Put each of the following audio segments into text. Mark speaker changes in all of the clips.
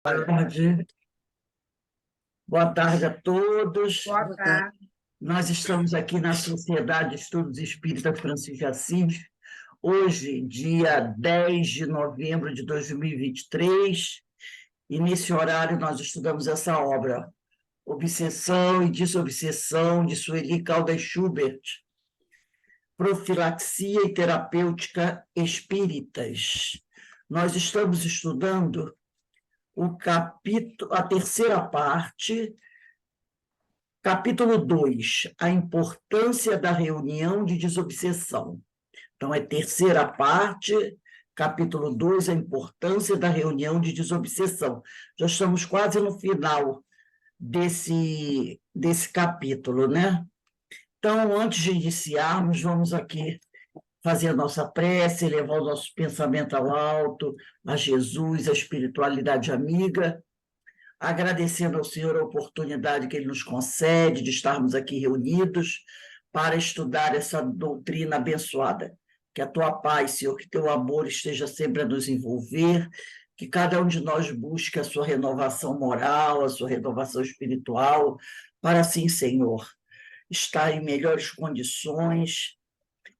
Speaker 1: Tarde. Boa tarde a todos.
Speaker 2: Boa tarde.
Speaker 1: Nós estamos aqui na Sociedade de Estudos Espíritas Francisco de Assis, hoje, dia 10 de novembro de 2023, e nesse horário nós estudamos essa obra, Obsessão e Desobsessão, de Sueli Caldas Schubert, Profilaxia e Terapêutica Espíritas. Nós estamos estudando a terceira parte, capítulo 2, a importância da reunião de desobsessão. Então, é terceira parte, capítulo 2, a importância da reunião de desobsessão. Já estamos quase no final desse capítulo, né? Então, antes de iniciarmos, vamos aqui fazer a nossa prece, levar o nosso pensamento ao alto, a Jesus, a espiritualidade amiga, agradecendo ao Senhor a oportunidade que Ele nos concede de estarmos aqui reunidos para estudar essa doutrina abençoada. Que a Tua paz, Senhor, que Teu amor esteja sempre a nos envolver, que cada um de nós busque a sua renovação moral, a sua renovação espiritual, para assim, Senhor, estar em melhores condições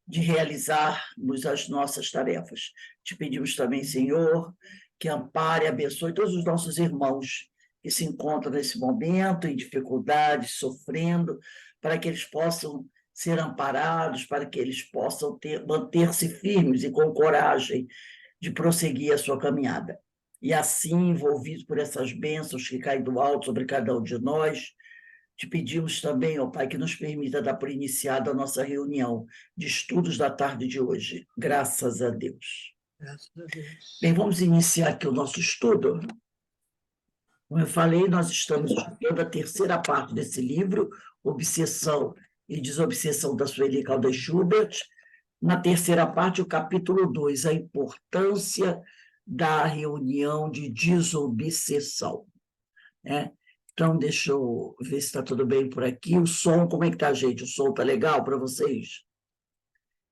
Speaker 1: de realizarmos as nossas tarefas. Te pedimos também, Senhor, que ampare e abençoe todos os nossos irmãos que se encontram nesse momento em dificuldades, sofrendo, para que eles possam ser amparados, para que eles possam manter-se firmes e com coragem de prosseguir a sua caminhada. E assim, envolvidos por essas bênçãos que caem do alto sobre cada um de nós, te pedimos também, ó Pai, que nos permita dar por iniciada a nossa reunião de estudos da tarde de hoje. Graças a Deus.
Speaker 2: Graças a Deus.
Speaker 1: Bem, vamos iniciar aqui o nosso estudo. Como eu falei, nós estamos estudando a terceira parte desse livro, Obsessão e Desobsessão, da Sueli Caldas Schubert. Na terceira parte, o capítulo 2, a importância da reunião de desobsessão. Então, deixa eu ver se está tudo bem por aqui. O som, como é que está, gente? O som está legal para vocês?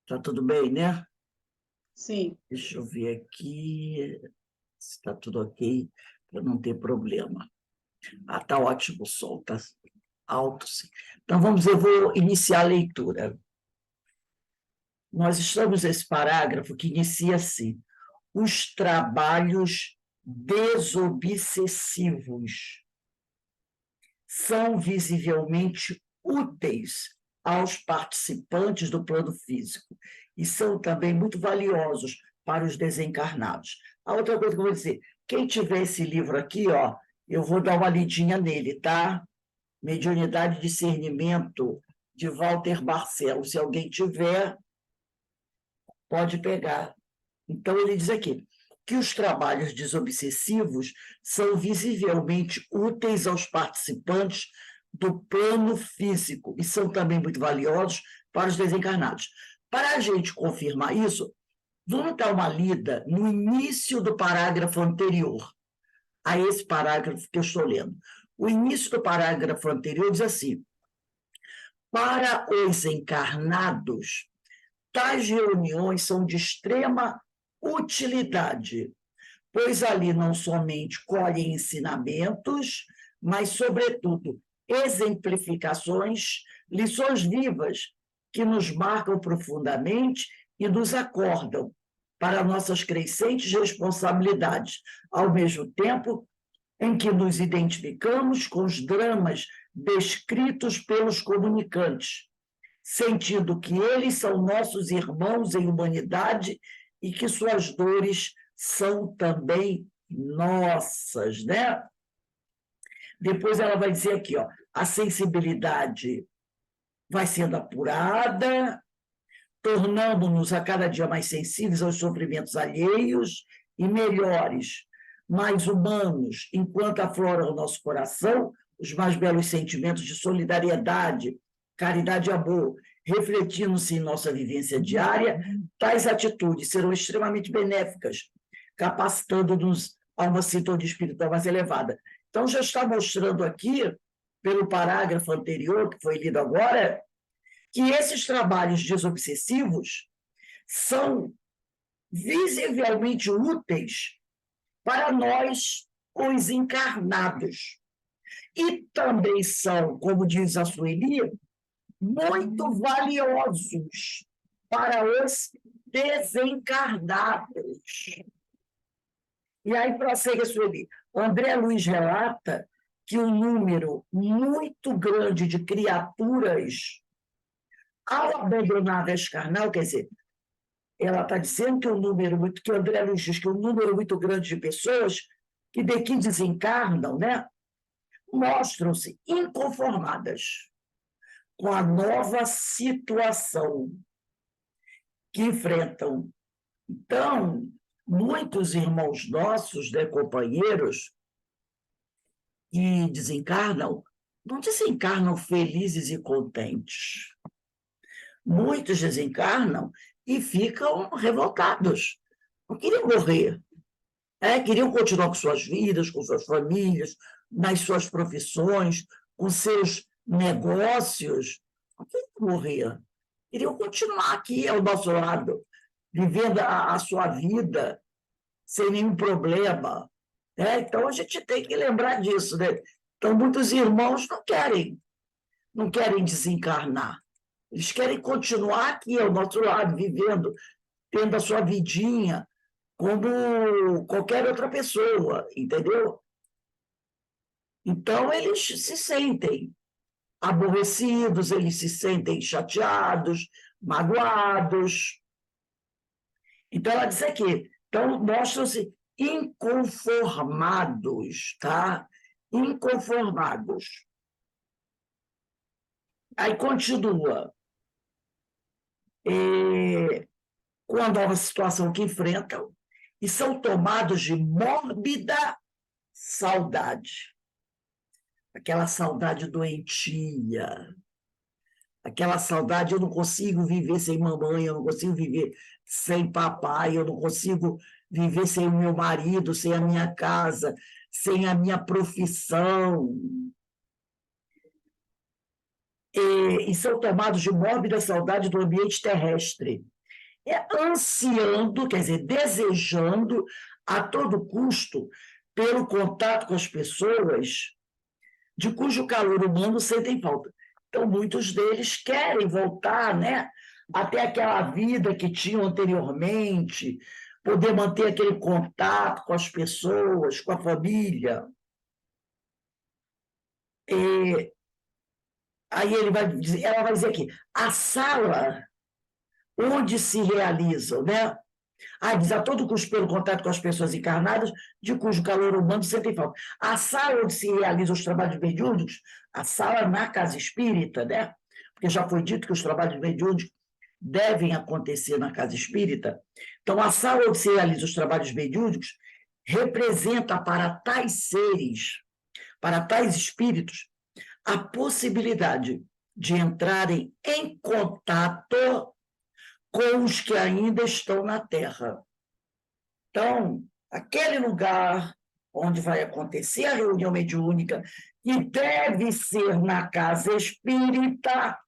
Speaker 1: Está tudo bem, né?
Speaker 2: Sim.
Speaker 1: Deixa eu ver aqui se está tudo ok, para não ter problema. Está ótimo o som, está alto, sim. Então, eu vou iniciar a leitura. Nós estamos nesse parágrafo que inicia assim: os trabalhos desobsessivos são visivelmente úteis aos participantes do plano físico e são também muito valiosos para os desencarnados. A outra coisa que eu vou dizer, quem tiver esse livro aqui, ó, eu vou dar uma lidinha nele, tá? Mediunidade e Discernimento, de Walter Barcelos. Se alguém tiver, pode pegar. Então, ele diz aqui que os trabalhos desobsessivos são visivelmente úteis aos participantes do plano físico e são também muito valiosos para os desencarnados. Para a gente confirmar isso, vamos dar uma lida no início do parágrafo anterior a esse parágrafo que eu estou lendo. O início do parágrafo anterior diz assim: para os encarnados, tais reuniões são de extrema utilidade, pois ali não somente colhem ensinamentos, mas, sobretudo, exemplificações, lições vivas que nos marcam profundamente e nos acordam para nossas crescentes responsabilidades, ao mesmo tempo em que nos identificamos com os dramas descritos pelos comunicantes, sentindo que eles são nossos irmãos em humanidade e que suas dores são também nossas, né? Depois ela vai dizer aqui, ó, a sensibilidade vai sendo apurada, tornando-nos a cada dia mais sensíveis aos sofrimentos alheios e melhores, mais humanos, enquanto afloram o nosso coração os mais belos sentimentos de solidariedade, caridade e amor, refletindo-se em nossa vivência diária, tais atitudes serão extremamente benéficas, capacitando-nos a uma sintonia espiritual mais elevada. Então, já está mostrando aqui, pelo parágrafo anterior, que foi lido agora, que esses trabalhos desobsessivos são visivelmente úteis para nós, os encarnados. E também são, como diz a Sueli, muito valiosos para os desencarnados. E aí prossegue a Sueli. André Luiz relata que um número muito grande de criaturas, ao abandonar a veste carnal, quer dizer, ela está dizendo que que o André Luiz diz que um número muito grande de pessoas que daqui desencarnam, né, mostram-se inconformadas com a nova situação que enfrentam. Então, muitos irmãos nossos, né, companheiros, que desencarnam, não desencarnam felizes e contentes. Muitos desencarnam e ficam revoltados. Não queriam morrer. Queriam continuar com suas vidas, com suas famílias, nas suas profissões, com seus negócios. Não queriam morrer. Queriam continuar aqui ao nosso lado, vivendo a sua vida sem nenhum problema. Então, a gente tem que lembrar disso. Né? Então, muitos irmãos não querem desencarnar. Eles querem continuar aqui ao nosso lado, vivendo, tendo a sua vidinha, como qualquer outra pessoa, entendeu? Então, eles se sentem aborrecidos, eles se sentem chateados, magoados. Então, ela diz aqui, então, mostram-se inconformados, tá? Inconformados. Aí continua. Com a nova situação que enfrentam, e são tomados de mórbida saudade. Aquela saudade doentia, aquela saudade, eu não consigo viver sem mamãe, eu não consigo viver sem papai, eu não consigo viver sem o meu marido, sem a minha casa, sem a minha profissão. E são tomados de mórbida saudade do ambiente terrestre. Ansiando, quer dizer, desejando a todo custo pelo contato com as pessoas de cujo calor humano sentem falta. Então, muitos deles querem voltar, né, até aquela vida que tinham anteriormente, poder manter aquele contato com as pessoas, com a família. Aí ela vai dizer aqui, a sala onde se realizam, né? Diz a todo custo pelo contato com as pessoas encarnadas, de cujo calor humano sentem falta. A sala onde se realizam os trabalhos mediúnicos, a sala na casa espírita, né? Porque já foi dito que os trabalhos mediúnicos devem acontecer na casa espírita. Então, a sala onde se realizam os trabalhos mediúnicos representa para tais seres, para tais espíritos, a possibilidade de entrarem em contato com os que ainda estão na Terra. Então, aquele lugar onde vai acontecer a reunião mediúnica, que deve ser na casa espírita,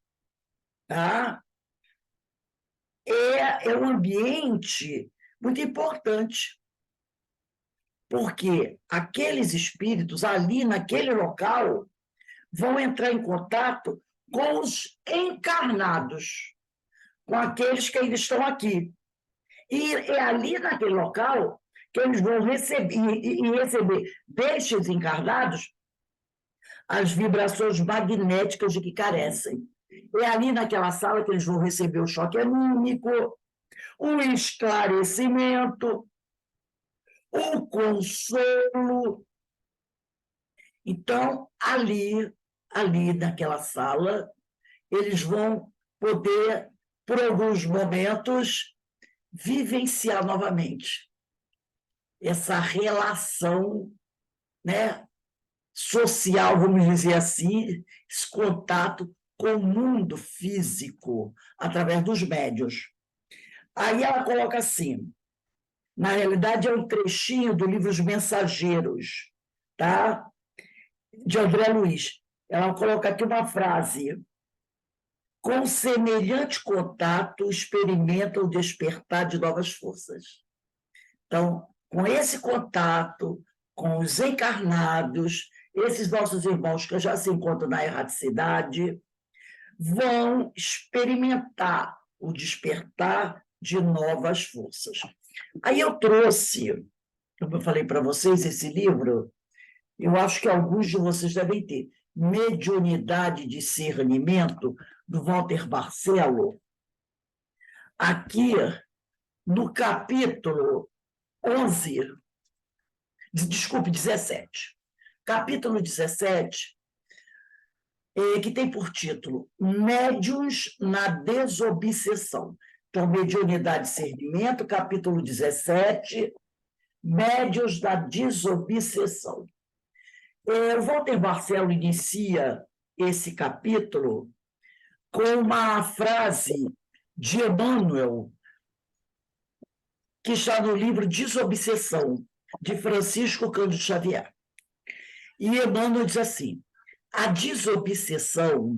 Speaker 1: tá? É um ambiente muito importante, porque aqueles espíritos ali naquele local vão entrar em contato com os encarnados, com aqueles que ainda estão aqui. E é ali naquele local que eles vão receber destes encarnados as vibrações magnéticas de que carecem. É ali naquela sala que eles vão receber o choque anímico, o esclarecimento, o consolo. Então, ali naquela sala, eles vão poder, por alguns momentos, vivenciar novamente essa relação, né, social, vamos dizer assim, esse contato com o mundo físico, através dos médiuns. Aí ela coloca assim, na realidade é um trechinho do livro Os Mensageiros, tá? De André Luiz. Ela coloca aqui uma frase: com semelhante contato, experimenta o despertar de novas forças. Então, com esse contato, com os encarnados, esses nossos irmãos que já se encontram na erraticidade, vão experimentar o despertar de novas forças. Aí eu trouxe, como eu falei para vocês, esse livro, eu acho que alguns de vocês devem ter, Mediunidade e Discernimento, do Walter Barcelo. Aqui, no capítulo 11, desculpe, 17. Capítulo 17, que tem por título Médiuns na Desobsessão. Então, Mediunidade e Discernimento, capítulo 17, Médiuns da Desobsessão. O Walter Barcelo inicia esse capítulo com uma frase de Emmanuel, que está no livro Desobsessão, de Francisco Cândido Xavier. E Emmanuel diz assim: a desobsessão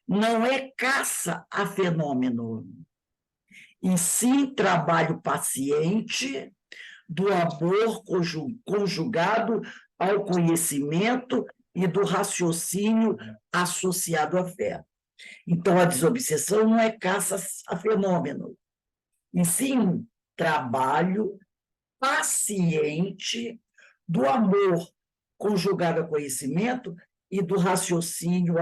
Speaker 1: não é caça a fenômeno, e sim trabalho paciente do amor conjugado ao conhecimento e do raciocínio associado à fé. Então, a desobsessão não é caça a fenômeno, e sim trabalho paciente do amor conjugado ao conhecimento e do raciocínio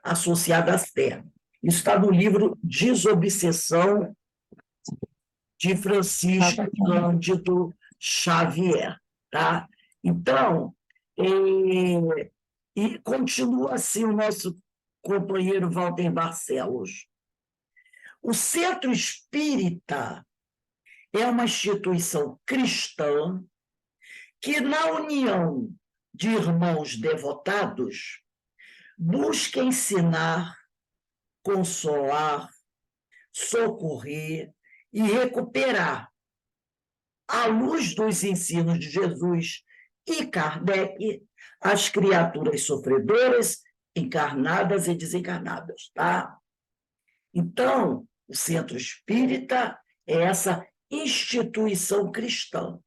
Speaker 1: associado à fé. Isso está no livro Desobsessão, de Francisco Cândido Xavier. Tá? Então, e continua assim o nosso companheiro Walter Barcelos. O Centro Espírita é uma instituição cristã que, na união de irmãos devotados, busca ensinar, consolar, socorrer e recuperar, à luz dos ensinos de Jesus e Kardec, as criaturas sofredoras, encarnadas e desencarnadas. Tá? Então, o Centro Espírita é essa instituição cristã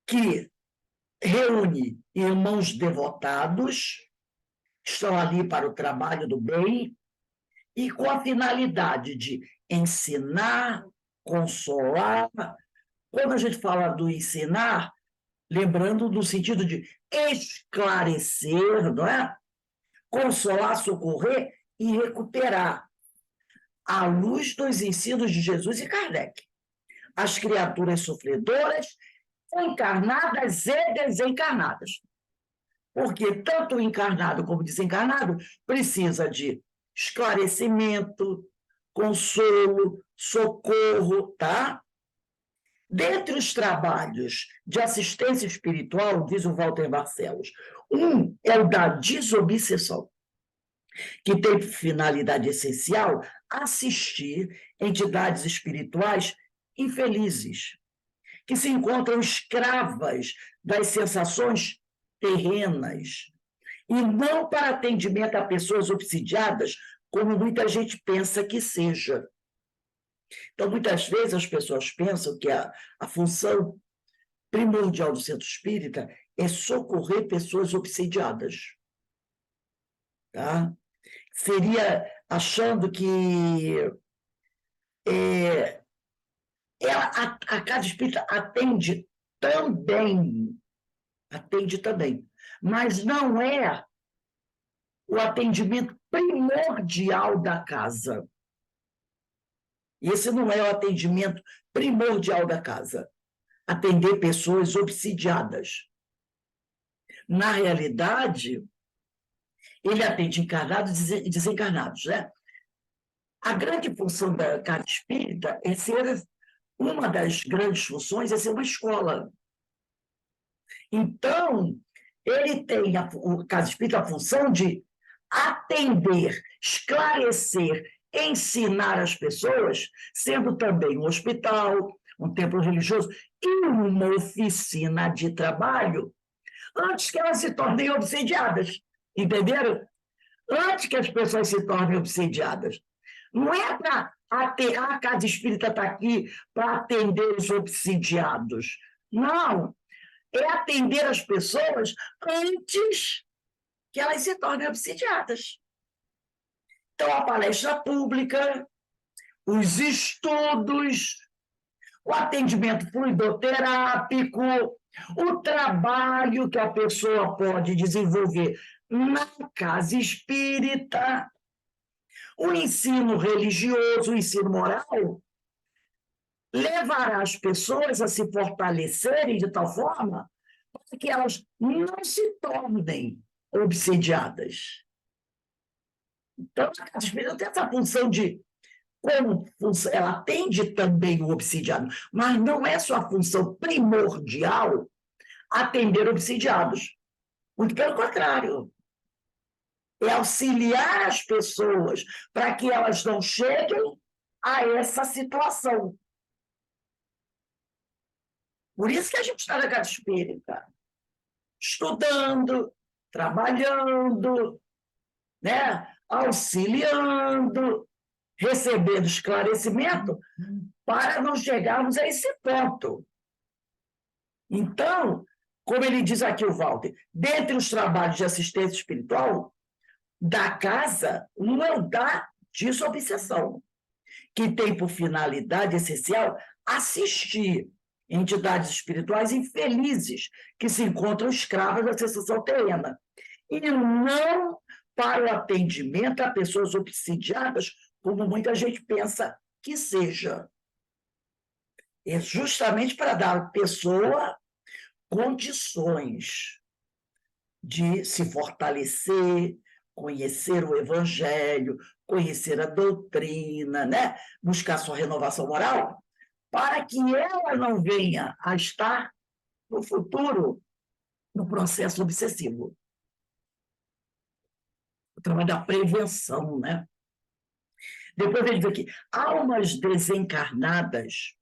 Speaker 1: que reúne irmãos devotados, que estão ali para o trabalho do bem, e com a finalidade de ensinar, consolar. Quando a gente fala do ensinar, lembrando no sentido de esclarecer, não é? Consolar, socorrer e recuperar, à luz dos ensinos de Jesus e Kardec, as criaturas sofredoras, encarnadas e desencarnadas. Porque tanto o encarnado como o desencarnado precisa de esclarecimento, consolo, socorro, tá? Dentre os trabalhos de assistência espiritual, diz o Walter Barcelos, um é o da desobsessão, que tem finalidade essencial assistir entidades espirituais infelizes, que se encontram escravas das sensações terrenas, e não para atendimento a pessoas obsidiadas, como muita gente pensa que seja. Então, muitas vezes as pessoas pensam que a função primordial do centro espírita é socorrer pessoas obsidiadas. Tá? Seria achando que a casa espírita atende também, mas não é o atendimento primordial da casa. Esse não é o atendimento primordial da casa. Atender pessoas obsidiadas. Na realidade, ele atende encarnados e desencarnados, né? A grande função da casa espírita é ser, uma das grandes funções é ser uma escola. Então, ele tem, o casa espírita, a função de atender, esclarecer, ensinar as pessoas, sendo também um hospital, um templo religioso e uma oficina de trabalho, antes que elas se tornem obsidiadas. Entenderam? Antes que as pessoas se tornem obsidiadas. Não é para a casa espírita está aqui para atender os obsidiados. Não. é atender as pessoas antes que elas se tornem obsidiadas. Então, a palestra pública, os estudos, o atendimento fluidoterápico, o trabalho que a pessoa pode desenvolver na casa espírita, o ensino religioso, o ensino moral, levará as pessoas a se fortalecerem de tal forma que elas não se tornem obsidiadas. Então, a casa espírita tem essa função de como ela atende também o obsidiado, mas não é sua função primordial atender obsidiados. Muito pelo contrário. É auxiliar as pessoas para que elas não cheguem a essa situação. Por isso que a gente está na casa espírita, estudando, trabalhando, né? Auxiliando, recebendo esclarecimento para não chegarmos a esse ponto. Então, como ele diz aqui, o Walter, dentre os trabalhos de assistência espiritual da casa, um é o da desobsessão, que tem por finalidade essencial assistir entidades espirituais infelizes que se encontram escravas da sensação terrena, e não para o atendimento a pessoas obsidiadas, como muita gente pensa que seja. É justamente para dar à pessoa condições de se fortalecer, conhecer o Evangelho, conhecer a doutrina, né? Buscar sua renovação moral, para que ela não venha a estar, no futuro, no processo obsessivo. O trabalho da prevenção, né? Depois ele diz aqui, almas desencarnadas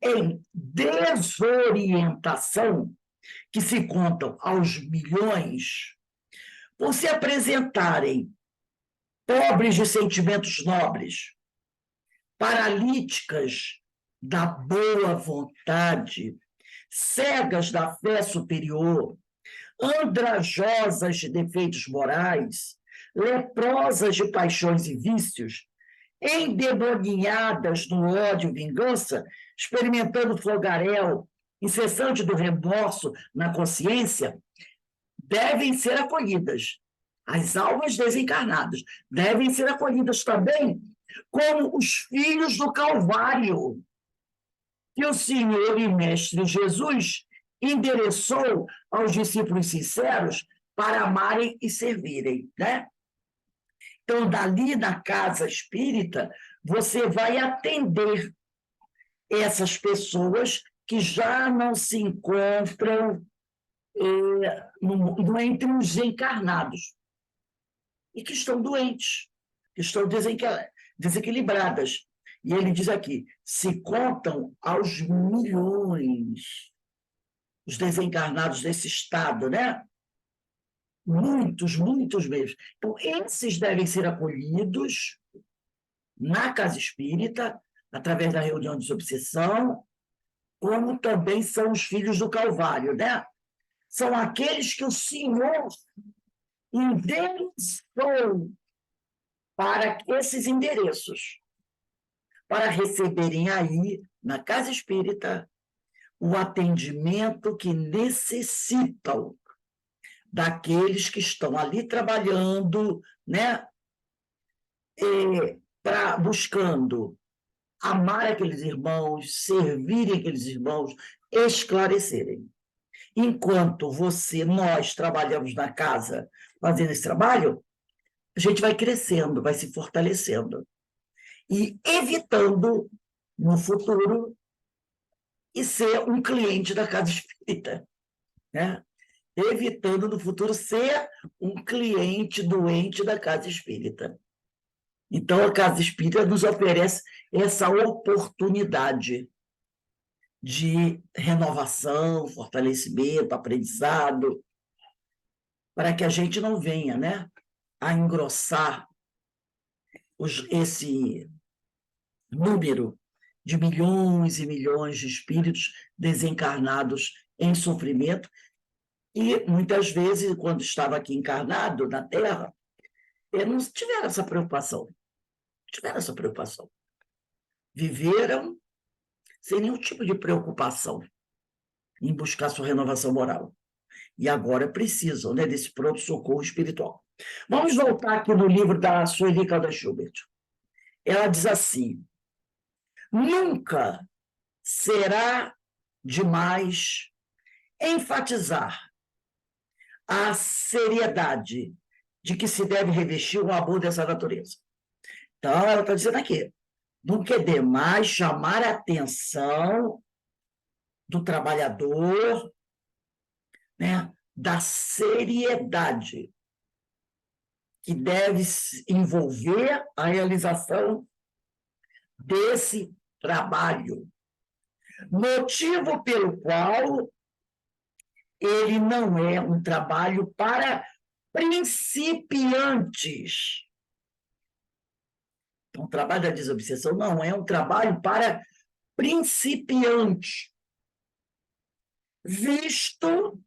Speaker 1: em desorientação, que se contam aos milhões, por se apresentarem pobres de sentimentos nobres, paralíticas da boa vontade, cegas da fé superior, andrajosas de defeitos morais, leprosas de paixões e vícios, endemoniadas no ódio e vingança, experimentando fogaréu incessante do remorso na consciência, devem ser acolhidas. As almas desencarnadas devem ser acolhidas também como os filhos do Calvário, que o Senhor e Mestre Jesus endereçou aos discípulos sinceros para amarem e servirem, né? Então, dali na casa espírita, você vai atender essas pessoas que já não se encontram entre os encarnados e que estão doentes, que estão desequilibradas. E ele diz aqui, se contam aos milhões os desencarnados desse estado, né? Muitos, muitos mesmo. Então, esses devem ser acolhidos na casa espírita, através da reunião de desobsessão, como também são os filhos do Calvário, né? São aqueles que o Senhor endereçou para esses endereços, para receberem aí, na casa espírita, o atendimento que necessitam daqueles que estão ali trabalhando, né? Buscando amar aqueles irmãos, servirem aqueles irmãos, esclarecerem. Enquanto nós trabalhamos na casa fazendo esse trabalho, a gente vai crescendo, vai se fortalecendo e evitando, no futuro, e ser um cliente da casa espírita, né? Evitando, no futuro, ser um cliente doente da casa espírita. Então, a casa espírita nos oferece essa oportunidade de renovação, fortalecimento, aprendizado, para que a gente não venha, né, a engrossar esse número de milhões e milhões de espíritos desencarnados em sofrimento, e muitas vezes, quando estava aqui encarnado na Terra, não tiveram essa preocupação. Tiveram essa preocupação. Viveram sem nenhum tipo de preocupação em buscar sua renovação moral. E agora precisam, né, desse pronto-socorro espiritual. Vamos voltar aqui no livro da Sueli Caldas Schubert. Ela diz assim: nunca será demais enfatizar a seriedade de que se deve revestir um amor dessa natureza. Então, ela está dizendo aqui, nunca é demais chamar a atenção do trabalhador, né, da seriedade que deve envolver a realização desse trabalho. Motivo pelo qual ele não é um trabalho para principiantes. Então, o trabalho da desobsessão não é um trabalho para principiantes, visto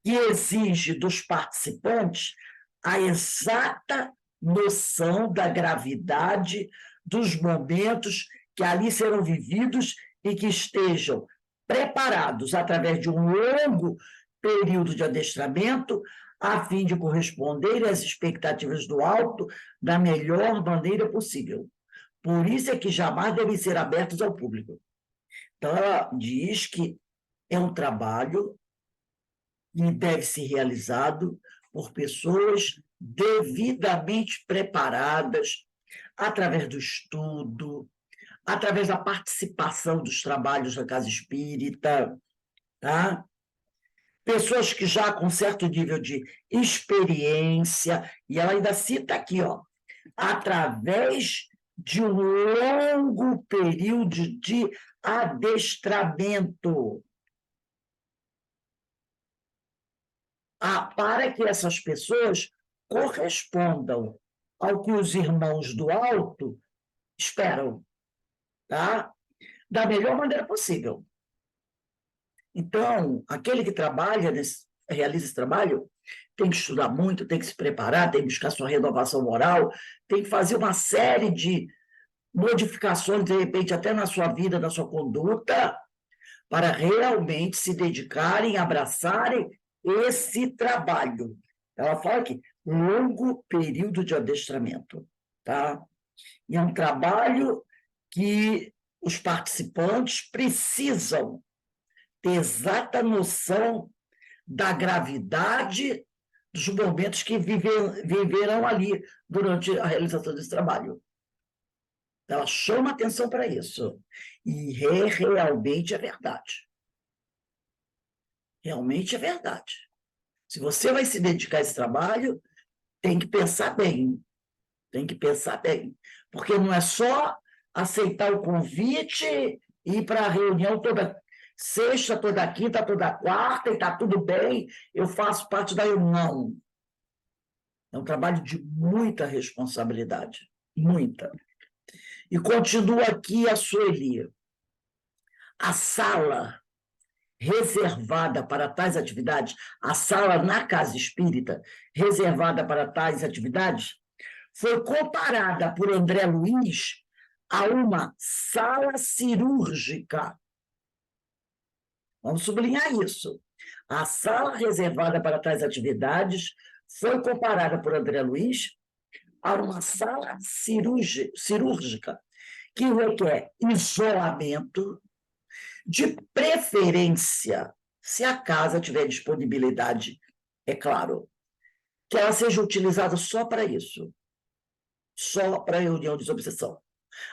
Speaker 1: que exige dos participantes a exata noção da gravidade dos momentos que ali serão vividos e que estejam preparados através de um longo período de adestramento a fim de corresponder às expectativas do alto da melhor maneira possível. Por isso é que jamais devem ser abertos ao público. Então, ela diz que é um trabalho que deve ser realizado por pessoas devidamente preparadas, através do estudo, através da participação dos trabalhos da Casa Espírita, tá? Pessoas que já com certo nível de experiência, e ela ainda cita aqui, ó, através de um longo período de adestramento, para que essas pessoas correspondam ao que os irmãos do alto esperam, tá? Da melhor maneira possível. Então, aquele que trabalha, realiza esse trabalho, tem que estudar muito, tem que se preparar, tem que buscar sua renovação moral, tem que fazer uma série de modificações, de repente, até na sua vida, na sua conduta, para realmente se dedicarem, abraçarem esse trabalho. Ela fala aqui, longo período de adestramento, tá? E é um trabalho que os participantes precisam ter exata noção da gravidade dos momentos que viverão ali durante a realização desse trabalho. Ela chama atenção para isso. E realmente é verdade. Realmente é verdade. Se você vai se dedicar a esse trabalho, tem que pensar bem. Tem que pensar bem. Porque não é só aceitar o convite e ir para a reunião toda sexta, toda quinta, toda quarta, e está tudo bem, eu faço parte da reunião. É um trabalho de muita responsabilidade. Muita. E continua aqui a Sueli. A sala reservada para tais atividades, a sala na Casa Espírita, reservada para tais atividades, foi comparada por André Luiz a uma sala cirúrgica. Vamos sublinhar isso. A sala reservada para tais atividades foi comparada por André Luiz a uma sala cirúrgica que requer isolamento, de preferência, se a casa tiver disponibilidade, é claro, que ela seja utilizada só para isso, só para reunião de desobsessão.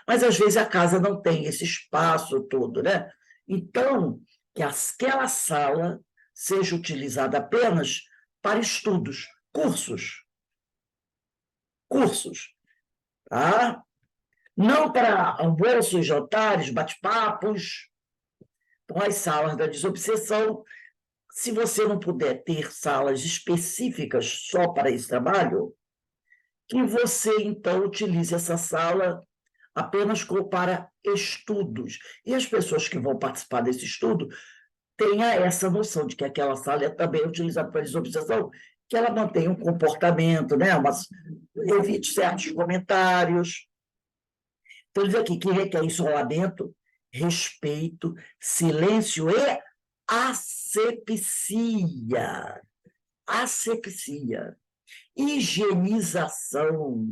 Speaker 1: Mas, às vezes, a casa não tem esse espaço todo, né? Então, que aquela sala seja utilizada apenas para estudos, cursos, tá? Não para almoços, jantares, bate-papos. Então, as salas da desobsessão, se você não puder ter salas específicas só para esse trabalho, que você, então, utilize essa sala apenas para estudos. E as pessoas que vão participar desse estudo tenha essa noção de que aquela sala é também utilizada para desobsessão, que ela mantenha um comportamento, né? Evite certos comentários. Então, diz aqui que requer isolamento, respeito, silêncio e asepsia. Asepsia. Higienização,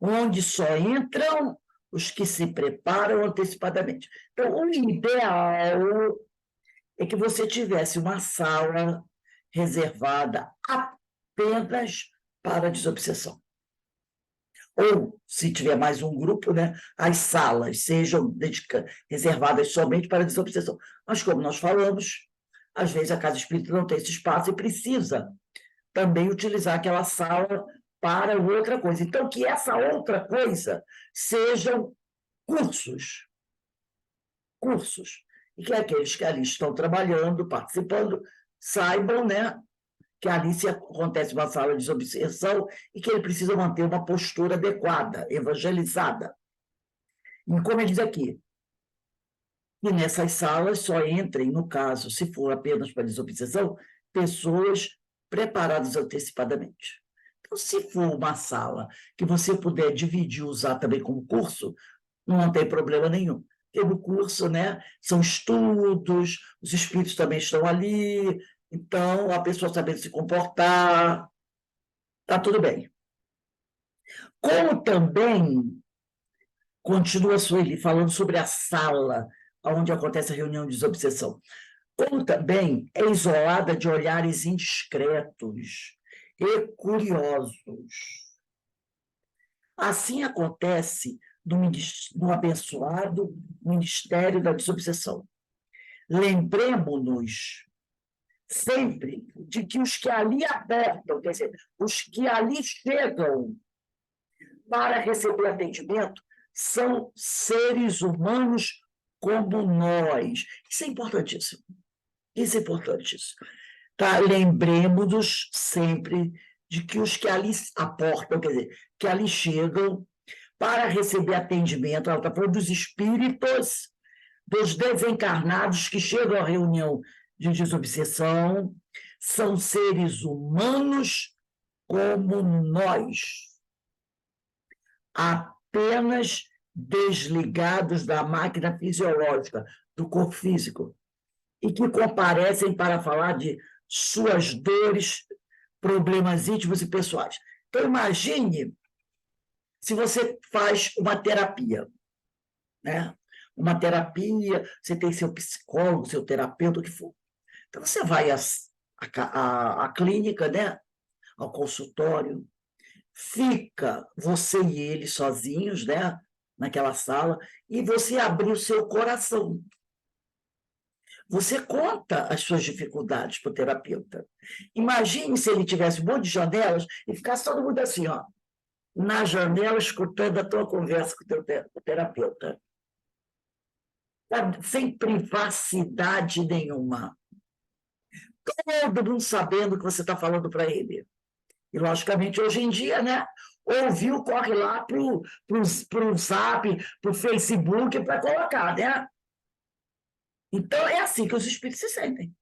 Speaker 1: onde só entram os que se preparam antecipadamente. Então, o ideal é que você tivesse uma sala reservada apenas para desobsessão. Ou, se tiver mais um grupo, né, as salas sejam reservadas somente para desobsessão. Mas, como nós falamos, às vezes a casa espírita não tem esse espaço e precisa também utilizar aquela sala para outra coisa. Então, que essa outra coisa sejam cursos. Cursos. E que aqueles que ali estão trabalhando, participando, saibam, né, que ali se acontece uma sala de desobsessão e que ele precisa manter uma postura adequada, evangelizada. E como ele diz aqui, que nessas salas só entrem, no caso, se for apenas para desobsessão, pessoas preparadas antecipadamente. Então, se for uma sala que você puder dividir, usar também como curso, não tem problema nenhum. Porque no curso, né, são estudos, os espíritos também estão ali, então a pessoa sabendo se comportar, está tudo bem. Como também, continua Sueli falando sobre a sala onde acontece a reunião de desobsessão, como também é isolada de olhares indiscretos e curiosos. Assim acontece no abençoado Ministério da Desobsessão. Lembremos-nos sempre de que os que ali apertam, quer dizer, os que ali chegam para receber atendimento, são seres humanos como nós. Isso é importantíssimo. Isso é importantíssimo. Tá? Lembremos-nos sempre de que os que ali aportam, quer dizer, que ali chegam para receber atendimento, ela está falando dos espíritos, dos desencarnados que chegam à reunião de desobsessão, são seres humanos como nós, apenas desligados da máquina fisiológica, do corpo físico, e que comparecem para falar de suas dores, problemas íntimos e pessoais. Então, imagine se você faz uma terapia, né? Uma terapia, você tem seu psicólogo, seu terapeuta, o que for. Então, você vai à clínica, né? Ao consultório, fica você e ele sozinhos, né? Naquela sala, e você abrir o seu coração. Você conta as suas dificuldades para o terapeuta. Imagine se ele tivesse um monte de janelas e ficasse todo mundo assim, ó, na janela, escutando a tua conversa com o teu terapeuta. Sem privacidade nenhuma. Todo mundo sabendo o que você está falando para ele. E, logicamente, hoje em dia, né? Ouviu, corre lá para o Zap, para o Facebook, para colocar, né? Então, é assim que os espíritos se sentem.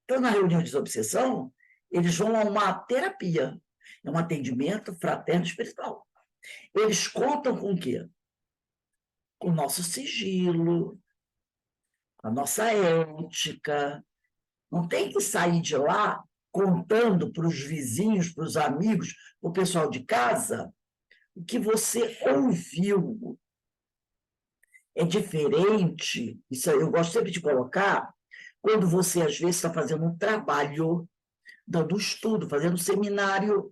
Speaker 1: Então, na reunião de desobsessão, eles vão a uma terapia, é um atendimento fraterno espiritual. Eles contam com o quê? Com o nosso sigilo, a nossa ética. Não tem que sair de lá contando para os vizinhos, para os amigos, para o pessoal de casa, o que você ouviu. É diferente, isso eu gosto sempre de colocar, quando você, às vezes, está fazendo um trabalho, dando um estudo, fazendo um seminário,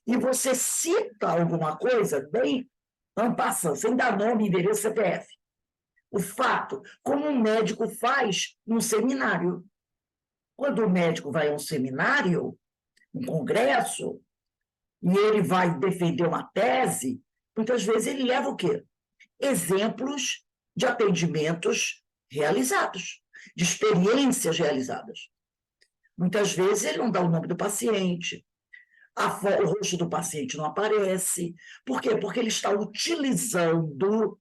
Speaker 1: e você cita alguma coisa bem ampassando, sem dar nome, endereço, CPF. O fato, como um médico faz num seminário. Quando o médico vai a um seminário, um congresso, e ele vai defender uma tese, muitas vezes ele leva o quê? Exemplos de atendimentos realizados, de experiências realizadas. Muitas vezes ele não dá o nome do paciente, o rosto do paciente não aparece. Por quê? Porque ele está utilizando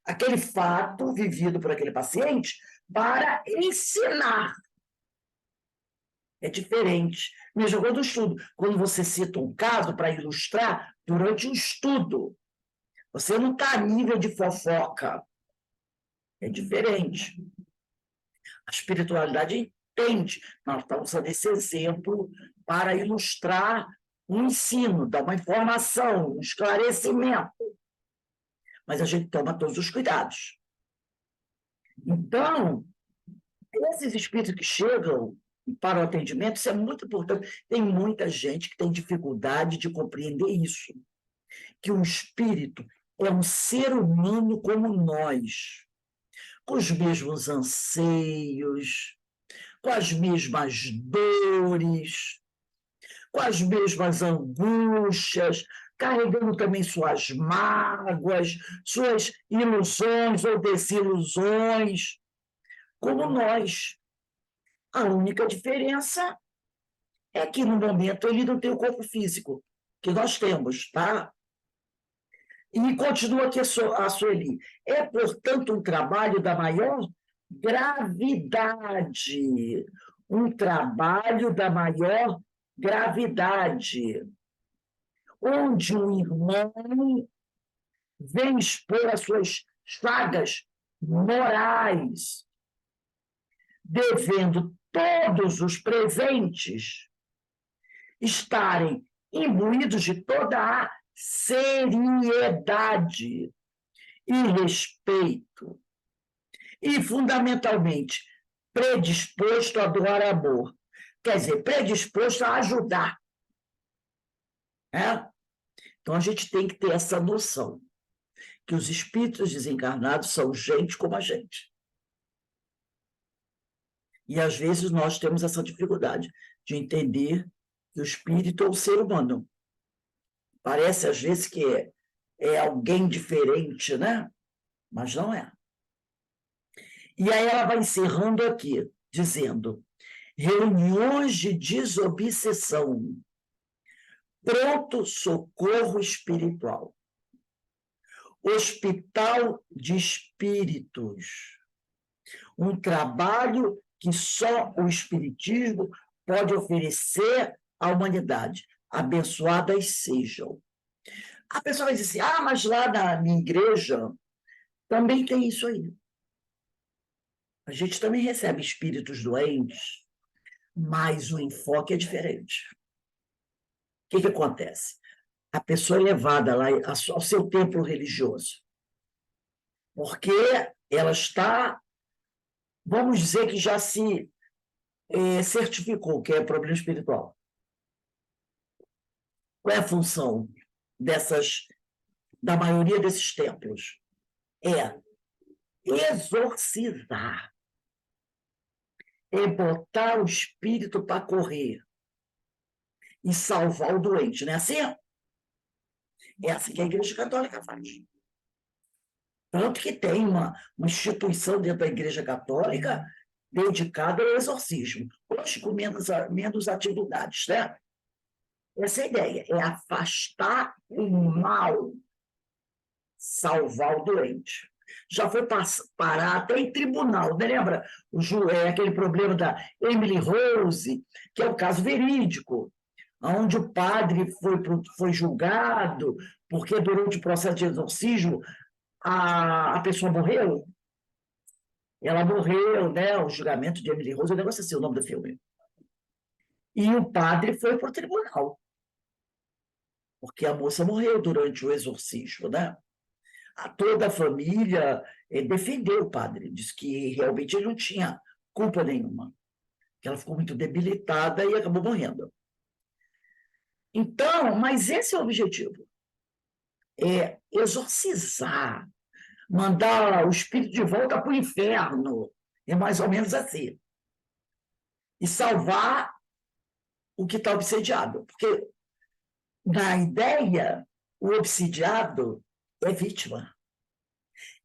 Speaker 1: aquele fato vivido por aquele paciente para ensinar. É diferente. Mesmo quando estudo, quando você cita um caso para ilustrar, durante o estudo, você não está a nível de fofoca. É diferente. A espiritualidade entende. Nós estamos usando esse exemplo para ilustrar um ensino, dar uma informação, um esclarecimento. Mas a gente toma todos os cuidados. Então, esses espíritos que chegam para o atendimento, isso é muito importante. Tem muita gente que tem dificuldade de compreender isso, que o espírito é um ser humano como nós, com os mesmos anseios, com as mesmas dores, com as mesmas angústias, carregando também suas mágoas, suas ilusões ou desilusões, como nós. A única diferença é que, no momento, ele não tem o corpo físico que nós temos, tá? E continua aqui a Sueli. É, portanto, um trabalho da maior gravidade. Um trabalho da maior gravidade, onde um irmão vem expor as suas chagas morais, devendo todos os presentes estarem imbuídos de toda a seriedade e respeito, e, fundamentalmente, predisposto a doar amor. Quer dizer, predisposto a ajudar. Né? Então, a gente tem que ter essa noção, que os espíritos desencarnados são gente como a gente. E, às vezes, nós temos essa dificuldade de entender que o espírito é um ser humano. Parece, às vezes, que é alguém diferente, né? Mas não é. E aí ela vai encerrando aqui, dizendo: reuniões de desobsessão, pronto socorro espiritual, hospital de espíritos, um trabalho que só o espiritismo pode oferecer à humanidade. Abençoadas sejam. A pessoa vai dizer assim: mas lá na minha igreja também tem isso aí. A gente também recebe espíritos doentes, mas o enfoque é diferente. O que acontece? A pessoa é levada lá ao seu templo religioso, porque ela está, vamos dizer que já se certificou que é problema espiritual. Qual é a função da maioria desses templos? É exorcizar, é botar o espírito para correr e salvar o doente, não é assim? É assim que a Igreja Católica faz. Tanto que tem uma instituição dentro da Igreja Católica dedicada ao exorcismo, hoje com menos atividades, né? Essa é a ideia, é afastar o mal, salvar o doente. Já foi parar até em tribunal, né? Lembra aquele problema da Emily Rose, que é um caso verídico, onde o padre foi julgado porque durante o processo de exorcismo a pessoa morreu. Ela morreu, né? O julgamento de Emily Rose, eu não sei o nome do filme. E o padre foi para o tribunal, porque a moça morreu durante o exorcismo, né? Toda a família defendeu o padre, disse que realmente ele não tinha culpa nenhuma, que ela ficou muito debilitada e acabou morrendo. Então, mas esse é o objetivo, é exorcizar, mandar o espírito de volta para o inferno, é mais ou menos assim, e salvar o que está obsidiado, porque na ideia, o obsidiado é vítima,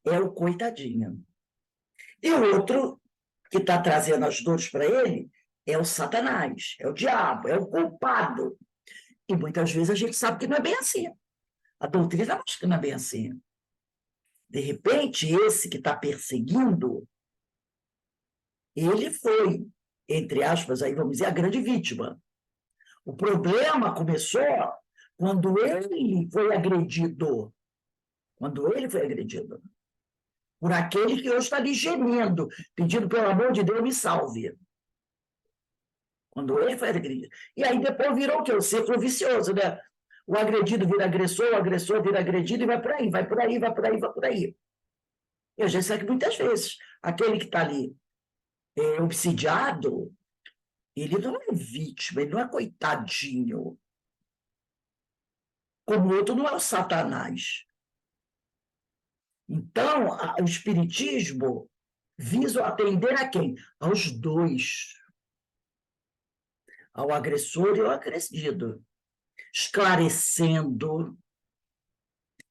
Speaker 1: é o coitadinho. E o outro que está trazendo as dores para ele é o Satanás, é o diabo, é o culpado. E muitas vezes a gente sabe que não é bem assim. A doutrina mostra que não é bem assim. De repente, esse que está perseguindo Ele foi, entre aspas, aí vamos dizer, a grande vítima. O problema começou quando ele foi agredido. Quando ele foi agredido. Por aquele que hoje está ali gemendo, pedindo, pelo amor de Deus, me salve. Quando ele foi agredido. E aí depois virou o quê? O ciclo vicioso, né? O agredido vira agressor, o agressor vira agredido e vai por aí, vai por aí, vai por aí, vai por aí. E a gente sabe que muitas vezes aquele que está ali obsidiado, ele não é vítima, ele não é coitadinho. Como o outro não é o Satanás. Então, o Espiritismo visa atender a quem? Aos dois. Ao agressor e ao agredido. Esclarecendo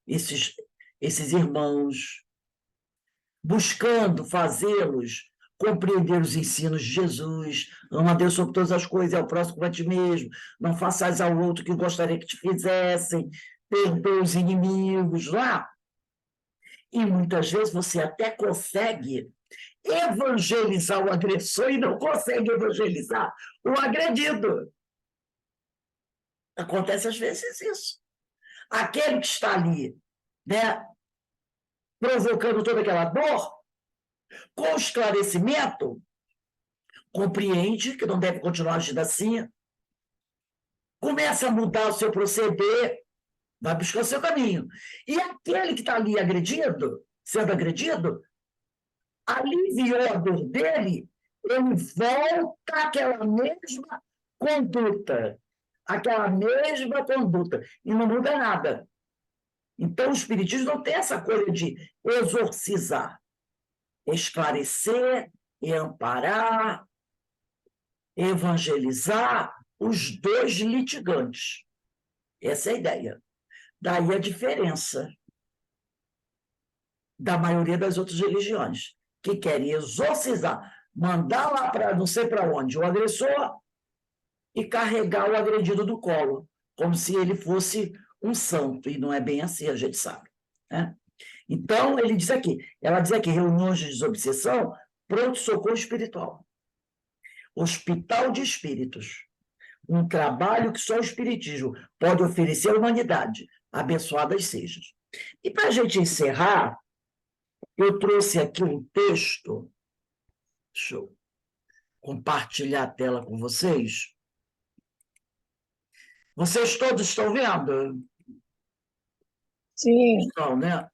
Speaker 1: esses irmãos, buscando fazê-los compreender os ensinos de Jesus, ama a Deus sobre todas as coisas, é o próximo como a ti mesmo, não faças ao outro o que gostaria que te fizessem, perdoa os inimigos, lá. E muitas vezes você até consegue evangelizar o agressor e não consegue evangelizar o agredido. Acontece às vezes isso. Aquele que está ali, né, provocando toda aquela dor, com esclarecimento, compreende que não deve continuar agindo assim, começa a mudar o seu proceder, vai buscar o seu caminho. E aquele que está ali agredido, sendo agredido, aliviou a dor dele, ele volta àquela mesma conduta. Aquela mesma conduta. E não muda nada. Então, o Espiritismo não tem essa coisa de exorcizar, esclarecer, amparar, evangelizar os dois litigantes. Essa é a ideia. Daí a diferença da maioria das outras religiões, que querem exorcizar, mandar lá para não sei para onde o agressor e carregar o agredido do colo, como se ele fosse um santo, e não é bem assim, a gente sabe. Né? Então, ela diz aqui, reuniões de desobsessão, pronto-socorro espiritual. Hospital de espíritos. Um trabalho que só o Espiritismo pode oferecer à humanidade. Abençoadas sejam. E para a gente encerrar, eu trouxe aqui um texto, deixa eu compartilhar a tela com vocês. Vocês todos estão vendo?
Speaker 2: Sim.
Speaker 1: Estão, né?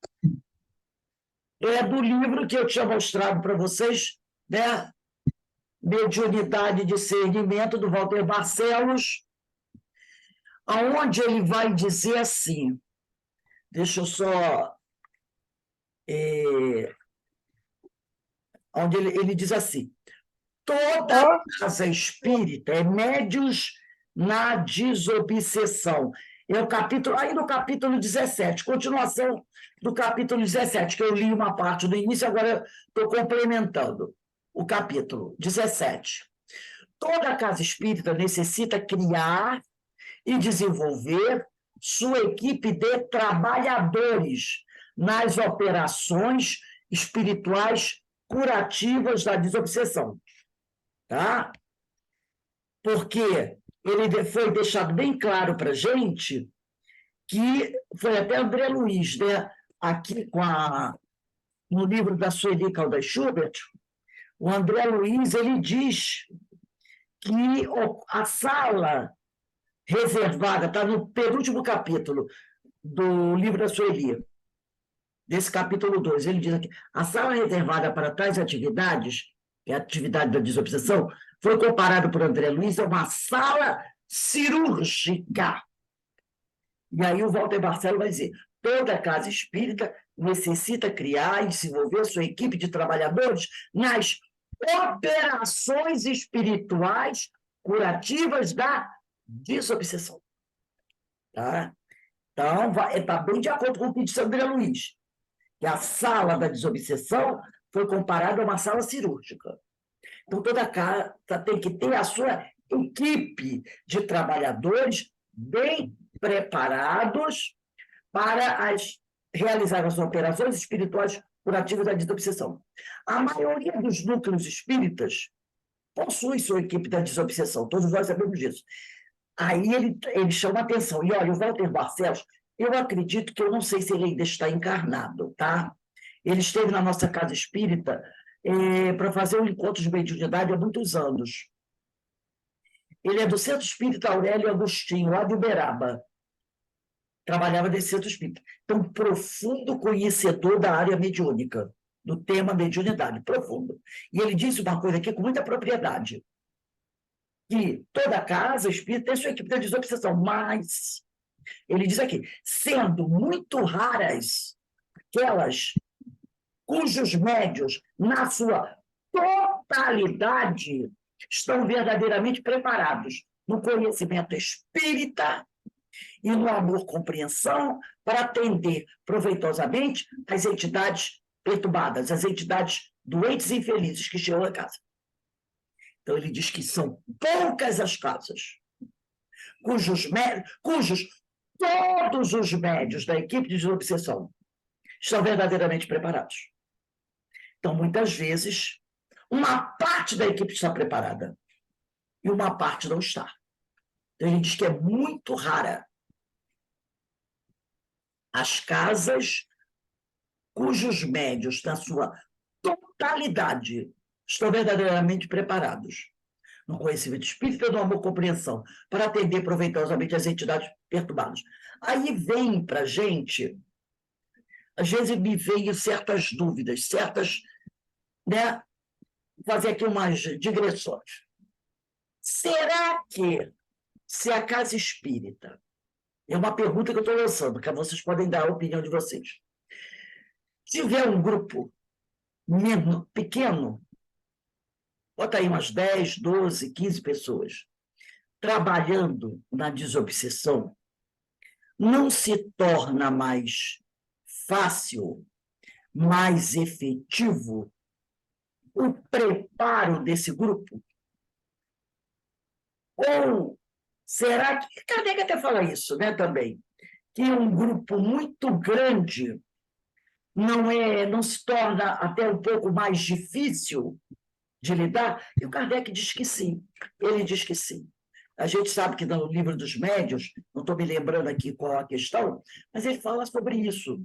Speaker 1: É do livro que eu tinha mostrado para vocês, né? Mediunidade e Discernimento, do Walter Barcelos, aonde ele vai dizer assim, deixa eu só... onde ele diz assim, toda casa espírita é médiuns na desobsessão. É o capítulo, aí no capítulo 17, continuação do capítulo 17, que eu li uma parte do início, agora estou complementando o capítulo 17. Toda casa espírita necessita criar e desenvolver sua equipe de trabalhadores nas operações espirituais curativas da desobsessão. Tá? Porque ele foi deixado bem claro para a gente que foi até André Luiz, né? Aqui no livro da Sueli Caldas Schubert, o André Luiz ele diz que a sala reservada, está no penúltimo capítulo do livro da Sueli, desse capítulo 2, ele diz aqui, a sala reservada para tais atividades, que é a atividade da desobsessão, foi comparado por André Luiz a uma sala cirúrgica. E aí o Walter Barcelos vai dizer, toda casa espírita necessita criar e desenvolver sua equipe de trabalhadores nas operações espirituais curativas da desobsessão. Tá? Então, está bem de acordo com o que disse André Luiz, que a sala da desobsessão foi comparada a uma sala cirúrgica. Então, toda casa tem que ter a sua equipe de trabalhadores bem preparados para realizar as operações espirituais curativo da desobsessão. A maioria dos núcleos espíritas possui sua equipe da desobsessão, todos nós sabemos disso. Aí ele chama atenção. E olha, o Walter Barcelos, eu acredito que eu não sei se ele ainda está encarnado, tá? Ele esteve na nossa casa espírita para fazer um encontro de mediunidade há muitos anos. Ele é do Centro Espírita Aurélio Agostinho, lá de Uberaba. Trabalhava nesse Centro Espírita. Então, profundo conhecedor da área mediúnica, do tema mediunidade, profundo. E ele disse uma coisa aqui com muita propriedade, que toda casa espírita tem sua equipe de desobsessão, mas, ele diz aqui, sendo muito raras aquelas cujos médios, na sua totalidade, estão verdadeiramente preparados no conhecimento espírita e no amor-compreensão para atender proveitosamente as entidades perturbadas, as entidades doentes e infelizes que chegam à casa. Então, ele diz que são poucas as casas cujos todos os médios da equipe de desobsessão estão verdadeiramente preparados. Então, muitas vezes, uma parte da equipe está preparada e uma parte não está. Então, ele diz que é muito rara as casas cujos médios, na sua totalidade, estão verdadeiramente preparados no conhecimento espírita do amor e compreensão para atender proveitosamente as entidades perturbadas. Aí vem para a gente, às vezes me veem certas dúvidas, certas, né? Vou fazer aqui umas digressões. Será que, se a casa espírita, é uma pergunta que eu estou lançando, que vocês podem dar a opinião de vocês, tiver um grupo pequeno, bota aí umas 10, 12, 15 pessoas, trabalhando na desobsessão, não se torna mais fácil, mais efetivo o preparo desse grupo? Ou será que... Kardec até fala isso, né, também, que um grupo muito grande não se torna até um pouco mais difícil de lidar? E o Kardec diz que sim, ele diz que sim. A gente sabe que no livro dos médiuns, não estou me lembrando aqui qual a questão, mas ele fala sobre isso,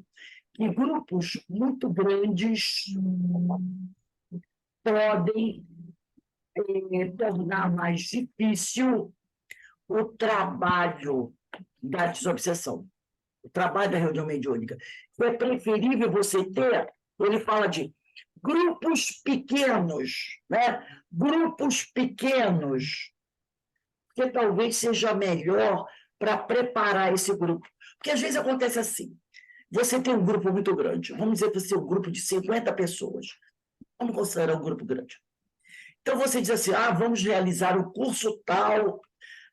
Speaker 1: que grupos muito grandes podem tornar mais difícil o trabalho da desobsessão, o trabalho da reunião mediúnica. É preferível você ter, ele fala de grupos pequenos, né? Grupos pequenos, que talvez seja melhor para preparar esse grupo. Porque às vezes acontece assim, você tem um grupo muito grande, vamos dizer que você é um grupo de 50 pessoas, vamos considerar um grupo grande. Então você diz assim, vamos realizar o curso tal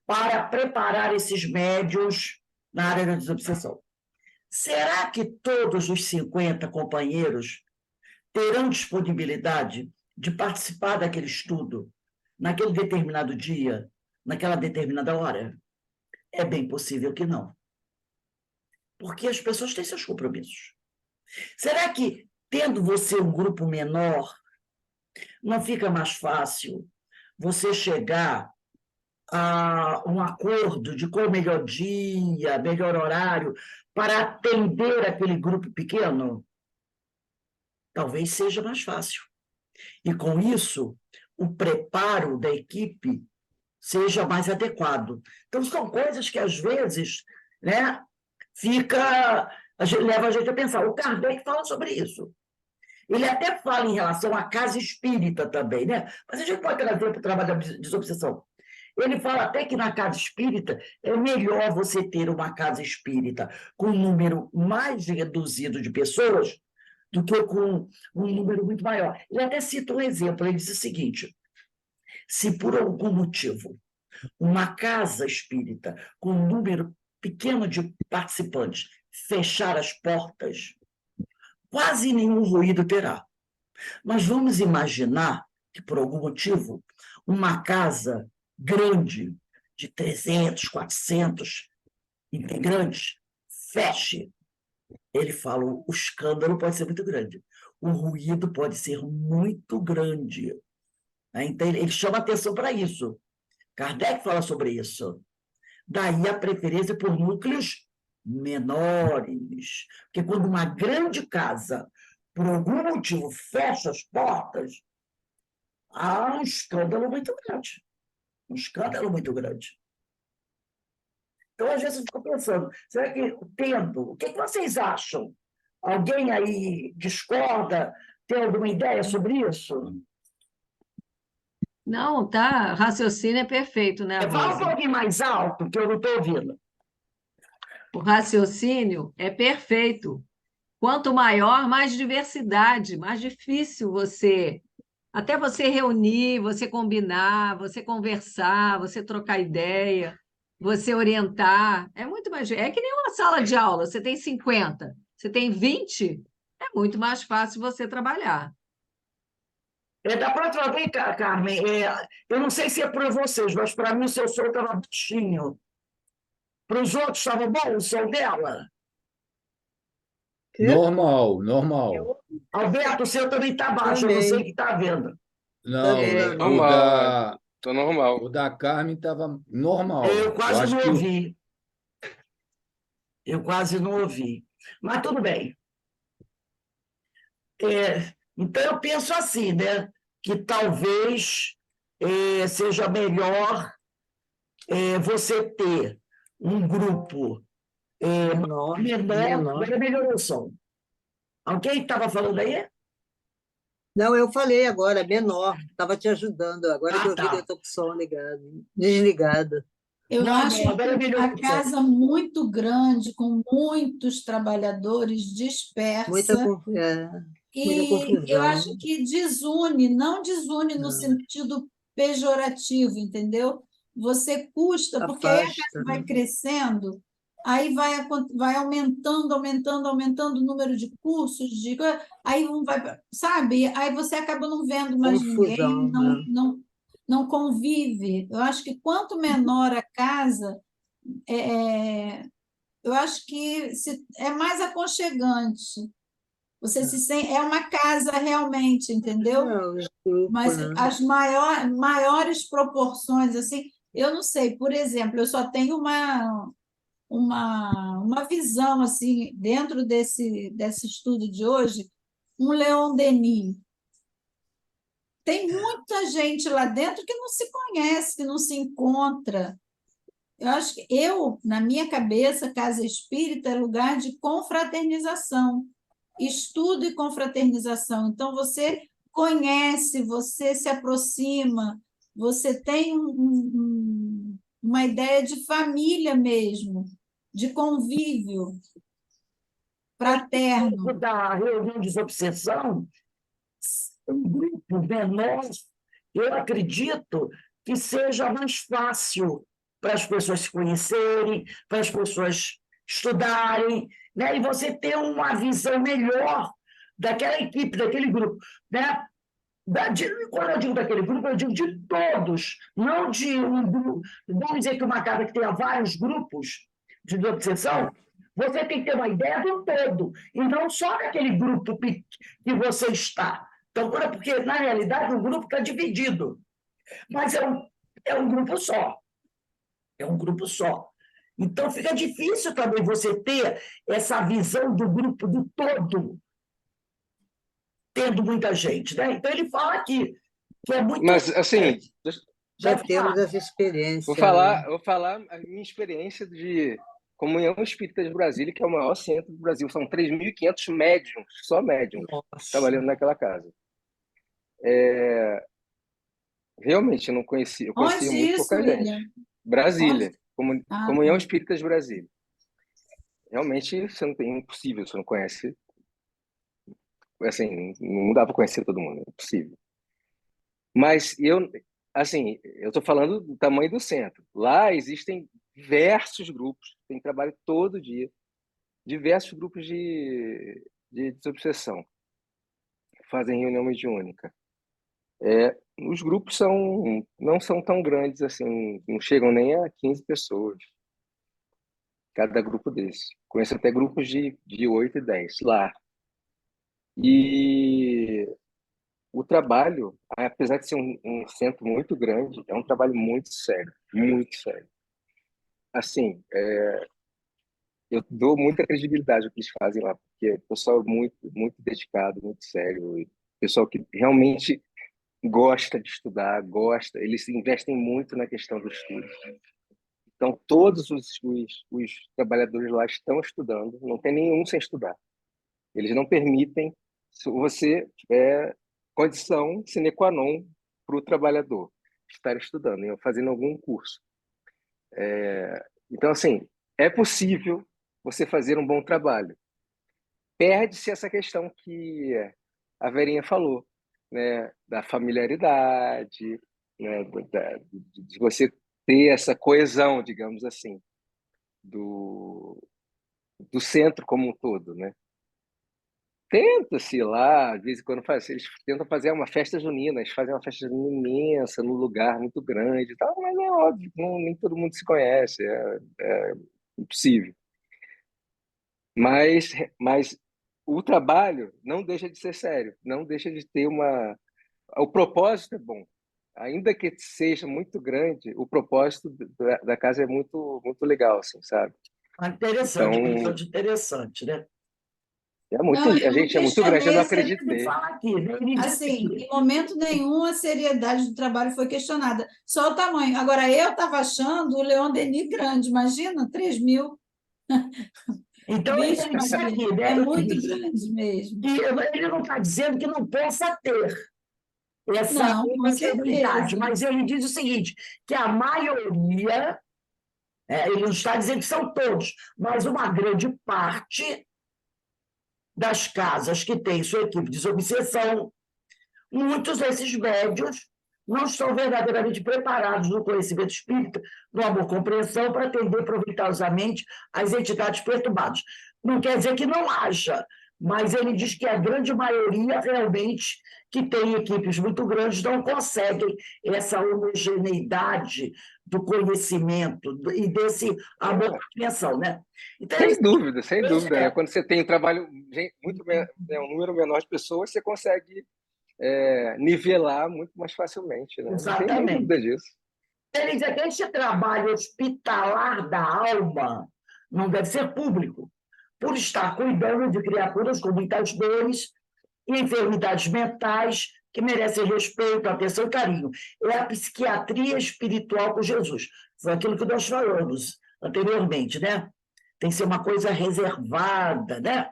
Speaker 1: para preparar esses médios na área da desobsessão. Será que todos os 50 companheiros terão disponibilidade de participar daquele estudo naquele determinado dia, naquela determinada hora? É bem possível que não. Porque as pessoas têm seus compromissos. Será que, tendo você um grupo menor, não fica mais fácil você chegar a um acordo de qual o melhor dia, melhor horário, para atender aquele grupo pequeno? Talvez seja mais fácil. E, com isso, o preparo da equipe seja mais adequado. Então, são coisas que, às vezes, né, leva a gente a pensar. O Kardec fala sobre isso. Ele até fala em relação à casa espírita também, né? Mas a gente pode trazer para o trabalho da desobsessão. Ele fala até que na casa espírita é melhor você ter uma casa espírita com um número mais reduzido de pessoas do que com um número muito maior. Ele até cita um exemplo, ele diz o seguinte: se por algum motivo uma casa espírita com um número pequeno de participantes fechar as portas, quase nenhum ruído terá. Mas vamos imaginar que, por algum motivo, uma casa grande, de 300, 400 integrantes, feche. Ele fala, o escândalo pode ser muito grande. o ruído pode ser muito grande, né? Então, ele chama atenção para isso. Kardec fala sobre isso. Daí a preferência por núcleos menores. Porque quando uma grande casa, por algum motivo, fecha as portas, há um escândalo muito grande. Um escândalo muito grande. Então, às vezes, eu fico pensando, será que tendo, o que vocês acham? Alguém aí discorda? Tem alguma ideia sobre isso?
Speaker 3: Não, tá, raciocínio é perfeito, né,
Speaker 1: Fala um
Speaker 3: Rosa?
Speaker 1: pouquinho mais alto, que eu não estou ouvindo.
Speaker 3: O raciocínio é perfeito. Quanto maior, mais diversidade, mais difícil até você reunir, você combinar, você conversar, você trocar ideia, você orientar. É muito mais. É que nem uma sala de aula, você tem 50, você tem 20, é muito mais fácil você trabalhar.
Speaker 1: Da próxima vez, Carmen, eu não sei se é para vocês, mas para mim o seu som estava baixinho. Para os outros estava bom o som dela?
Speaker 2: Quê?
Speaker 4: Normal, normal.
Speaker 2: Eu
Speaker 1: Alberto, o seu também está baixo, eu não sei o
Speaker 2: também,
Speaker 1: que está vendo.
Speaker 4: Não,
Speaker 2: também.
Speaker 5: Normal, tô normal.
Speaker 4: o da Carmen estava normal.
Speaker 1: Eu
Speaker 4: Eu
Speaker 1: quase
Speaker 4: acho
Speaker 1: não
Speaker 4: que
Speaker 1: ouvi. Eu quase não ouvi. Mas tudo bem. Então, eu penso assim, né? Que talvez seja melhor você ter um grupo
Speaker 2: Menor,
Speaker 1: menor.
Speaker 2: menor.
Speaker 1: Agora melhorou o som. Alguém estava falando aí?
Speaker 2: Não, eu falei agora, menor. Estava te ajudando. Agora que
Speaker 1: Ah,
Speaker 2: eu vi que eu
Speaker 1: tá.
Speaker 2: estou com o som ligado, desligado.
Speaker 6: Eu
Speaker 1: Não,
Speaker 6: acho
Speaker 1: não, agora
Speaker 6: que
Speaker 1: melhorou
Speaker 6: a
Speaker 1: o som.
Speaker 6: casa muito grande, com muitos trabalhadores
Speaker 2: Muita,
Speaker 6: dispersa,
Speaker 2: muita
Speaker 6: e eu
Speaker 2: confusão.
Speaker 6: acho que desune, não desune no sentido pejorativo, entendeu? Você custa, porque aí a
Speaker 2: Afasta,
Speaker 6: casa vai
Speaker 2: né?
Speaker 6: crescendo, aí vai aumentando, aumentando, aumentando o número de cursos, aí um vai, sabe? Aí você acaba não vendo mais ninguém,
Speaker 2: Confusão, né?
Speaker 6: não convive. Eu acho que quanto menor a casa, eu acho que é mais aconchegante. Você se sente, é uma casa realmente, entendeu?
Speaker 2: Os grupos,
Speaker 6: Mas
Speaker 2: né?
Speaker 6: as maiores proporções, assim, eu não sei, por exemplo, eu só tenho uma visão, assim, dentro desse estudo de hoje, um Leon Denis. Tem muita gente lá dentro que não se conhece, que não se encontra. Eu acho que na minha cabeça, casa espírita é lugar de confraternização, estudo e confraternização. Então, você conhece, você se aproxima, você tem uma ideia de família mesmo, de convívio fraterno.
Speaker 1: Da reunião de obsessão, um grupo menor, eu acredito que seja mais fácil para as pessoas se conhecerem, para as pessoas estudarem, né? E você ter uma visão melhor daquela equipe, daquele grupo, né? Quando eu digo daquele grupo, eu digo de todos, não de um grupo. Vamos dizer que uma casa que tenha vários grupos de obsessão, você tem que ter uma ideia do todo, e não só daquele grupo que você está. Então, porque, na realidade, o grupo está dividido, mas é um grupo só. É um grupo só. Então, fica difícil também você ter essa visão do grupo do todo, tendo muita gente, né? Então, ele fala aqui que é muito.
Speaker 5: Mas, assim,
Speaker 2: Já
Speaker 1: Vai
Speaker 2: temos
Speaker 1: falar.
Speaker 2: essa
Speaker 5: vou
Speaker 2: experiência,
Speaker 5: falar,
Speaker 2: né?
Speaker 5: vou falar a minha experiência de Comunhão Espírita de Brasília, que é o maior centro do Brasil. São 3.500 médiums, só médiums,
Speaker 2: Nossa,
Speaker 5: trabalhando naquela casa. Realmente, eu não conhecia, eu conhecia
Speaker 6: Onde
Speaker 5: muito
Speaker 6: isso,
Speaker 5: pouca
Speaker 6: William?
Speaker 5: gente.
Speaker 6: Onde?
Speaker 5: Brasília,
Speaker 6: Ah,
Speaker 5: Comunhão
Speaker 6: tá.
Speaker 5: Espírita de Brasília. Realmente, você não tem, é impossível, você não conhece, assim, não dá para conhecer todo mundo, é impossível. Mas assim, eu estou falando do tamanho do centro. Lá existem diversos grupos, tem trabalho todo dia, diversos grupos de desobsessão, fazem reunião mediúnica. Os grupos não são tão grandes assim, não chegam nem a 15 pessoas, cada grupo desse. Conheço até grupos de 8 e 10 lá. E o trabalho, apesar de ser um centro muito grande, é um trabalho muito sério, muito sério. Assim, eu dou muita credibilidade ao que eles fazem lá, porque o pessoal é muito, muito dedicado, muito sério, e pessoal que realmente gosta de estudar, gosta, eles investem muito na questão do estudo. Então, todos os trabalhadores lá estão estudando, não tem nenhum sem estudar. Eles não permitem você condição sine qua non para o trabalhador estar estudando, fazendo algum curso. Então, assim, é possível você fazer um bom trabalho. Perde-se essa questão que a Verinha falou, né, da familiaridade, né, de você ter essa coesão, digamos assim, do centro como um todo, né? Tenta-se lá, às vezes, quando eles tentam fazer uma festa junina, eles fazem uma festa junina imensa, num lugar muito grande e tal, mas é óbvio, nem todo mundo se conhece, é impossível. Mas o trabalho não deixa de ser sério, não deixa de ter uma... O propósito é bom. Ainda que seja muito grande, o propósito da casa é muito, muito legal, assim, sabe?
Speaker 1: Interessante,
Speaker 5: Então,
Speaker 1: bastante interessante, né?
Speaker 6: Não,
Speaker 5: a
Speaker 6: eu não
Speaker 5: gente é muito grande, eu não
Speaker 6: questionei se
Speaker 1: Ele
Speaker 5: acreditei.
Speaker 1: fala aqui, né? Ele diz
Speaker 6: assim,
Speaker 1: aqui.
Speaker 6: em momento nenhum a seriedade do trabalho foi questionada, só o tamanho. Agora, eu estava achando o Leon Denis grande, imagina, 3.000
Speaker 1: Então, ele
Speaker 6: bichos
Speaker 1: diz aqui,
Speaker 6: ali.
Speaker 1: né?
Speaker 6: É
Speaker 1: Ele
Speaker 6: muito
Speaker 1: diz
Speaker 6: grande mesmo.
Speaker 1: que ele não está dizendo que não possa ter essa
Speaker 6: Não, com
Speaker 1: homogeneidade,
Speaker 6: certeza.
Speaker 1: mas ele diz o seguinte, que a maioria, ele não está dizendo que são todos, mas uma grande parte das casas que têm sua equipe de desobsessão, muitos desses médios não estão verdadeiramente preparados no conhecimento espírita, no amor-compreensão, para atender proveitosamente as entidades perturbadas. Não quer dizer que não haja, mas ele diz que a grande maioria realmente que tem equipes muito grandes não conseguem essa homogeneidade do conhecimento e desse amor-compreensão, né? Então,
Speaker 5: Sem dúvida, sem dúvida, né?
Speaker 1: é,
Speaker 5: Quando você tem um trabalho um número menor de pessoas, você consegue nivelar muito mais facilmente, né? Não tem nem
Speaker 1: exatamente.
Speaker 5: dúvida disso.
Speaker 1: Ele diz que este trabalho hospitalar da alma não deve ser público, por estar cuidando de criaturas com muitas dores e enfermidades mentais que merecem respeito, atenção e carinho. É a psiquiatria espiritual com Jesus. Foi aquilo que nós falamos anteriormente, né? Tem que ser uma coisa reservada, né?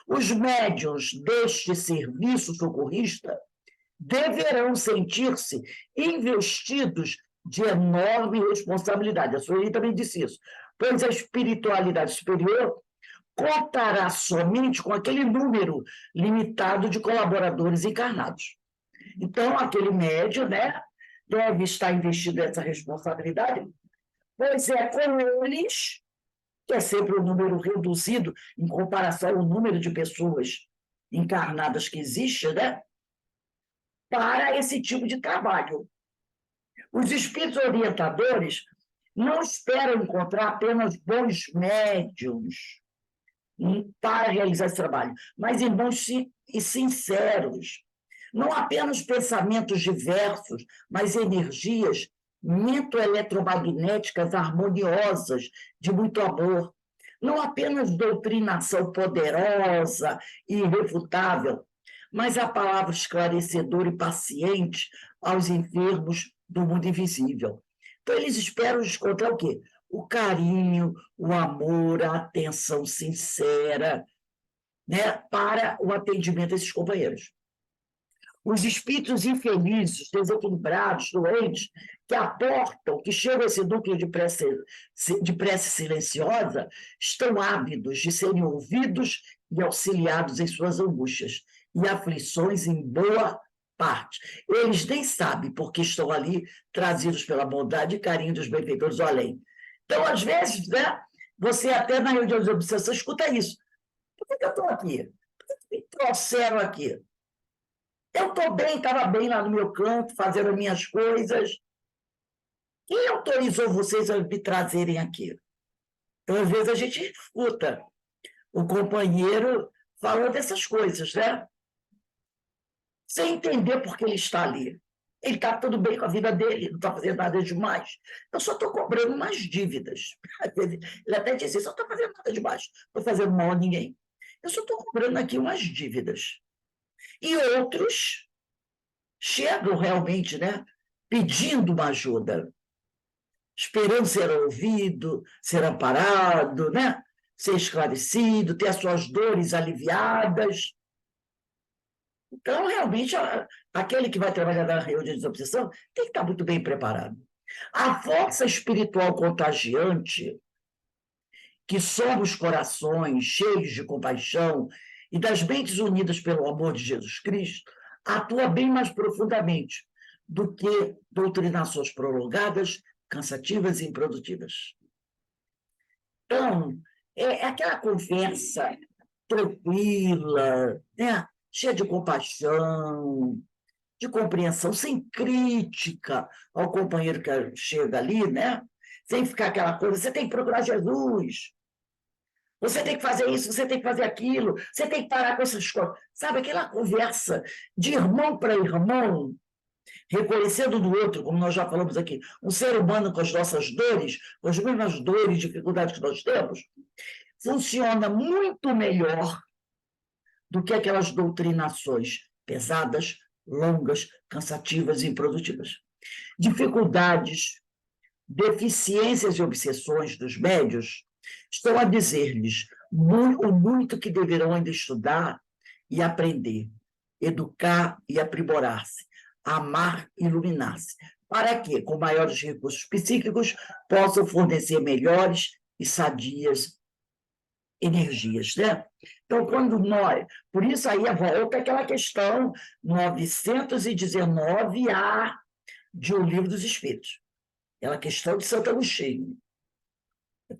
Speaker 1: Os médiuns deste serviço socorrista deverão sentir-se investidos de enorme responsabilidade. A Sueli também disse isso, pois a espiritualidade superior contará somente com aquele número limitado de colaboradores encarnados. Então, aquele médio, né, deve estar investido nessa responsabilidade, pois é com eles, que é sempre um número reduzido em comparação ao número de pessoas encarnadas que existe, né, para esse tipo de trabalho. Os espíritos orientadores não esperam encontrar apenas bons médiums para realizar esse trabalho, mas irmãos e sinceros. Não apenas pensamentos diversos, mas energias mento-eletromagnéticas harmoniosas, de muito amor. Não apenas doutrinação poderosa e irrefutável, mas a palavra esclarecedora e paciente aos enfermos do mundo invisível. Então, eles esperam encontrar o quê? O carinho, o amor, a atenção sincera, né, para o atendimento desses companheiros. Os espíritos infelizes, desequilibrados, doentes, que aportam, que chegam a esse núcleo de prece silenciosa, estão ávidos de serem ouvidos e auxiliados em suas angústias e aflições em boa parte. Eles nem sabem porque estão ali trazidos pela bondade e carinho dos benfeitores do além. Então, às vezes, né, você até na reunião de obsessão escuta isso. Por que eu estou aqui? Por que me trouxeram aqui? Eu estou bem, estava bem lá no meu canto, fazendo as minhas coisas. Quem autorizou vocês a me trazerem aqui? Então, às vezes, a gente escuta o companheiro falando dessas coisas, né? Sem entender por que ele está ali. Ele está tudo bem com a vida dele, não está fazendo nada demais. Eu só estou cobrando umas dívidas. Ele até disse, eu não estou fazendo nada demais, não estou fazendo mal a ninguém. Eu só estou cobrando aqui umas dívidas. E outros chegam realmente, né, pedindo uma ajuda, esperando ser ouvido, ser amparado, né, ser esclarecido, ter as suas dores aliviadas. Então, realmente, aquele que vai trabalhar na reunião de desobsessão tem que estar muito bem preparado. A força espiritual contagiante, que somos corações cheios de compaixão e das mentes unidas pelo amor de Jesus Cristo, atua bem mais profundamente do que doutrinações prolongadas, cansativas e improdutivas. Então, é aquela conversa tranquila, né? Cheia de compaixão, de compreensão, sem crítica ao companheiro que chega ali, né? Sem ficar aquela coisa, você tem que procurar Jesus, você tem que fazer isso, você tem que fazer aquilo, você tem que parar com essas coisas. Sabe, aquela conversa de irmão para irmão, reconhecendo do outro, como nós já falamos aqui, um ser humano com as nossas dores, com as mesmas dores e dificuldades que nós temos, funciona muito melhor do que aquelas doutrinações pesadas, longas, cansativas e improdutivas. Dificuldades, deficiências e obsessões dos médios estão a dizer-lhes o muito que deverão ainda estudar e aprender, educar e aprimorar-se, amar e iluminar-se, para que, com maiores recursos psíquicos, possam fornecer melhores e sadias energias, né? Então, quando nós... Por isso aí volta aquela questão 919A de O Livro dos Espíritos. Aquela questão de Santo Agostinho.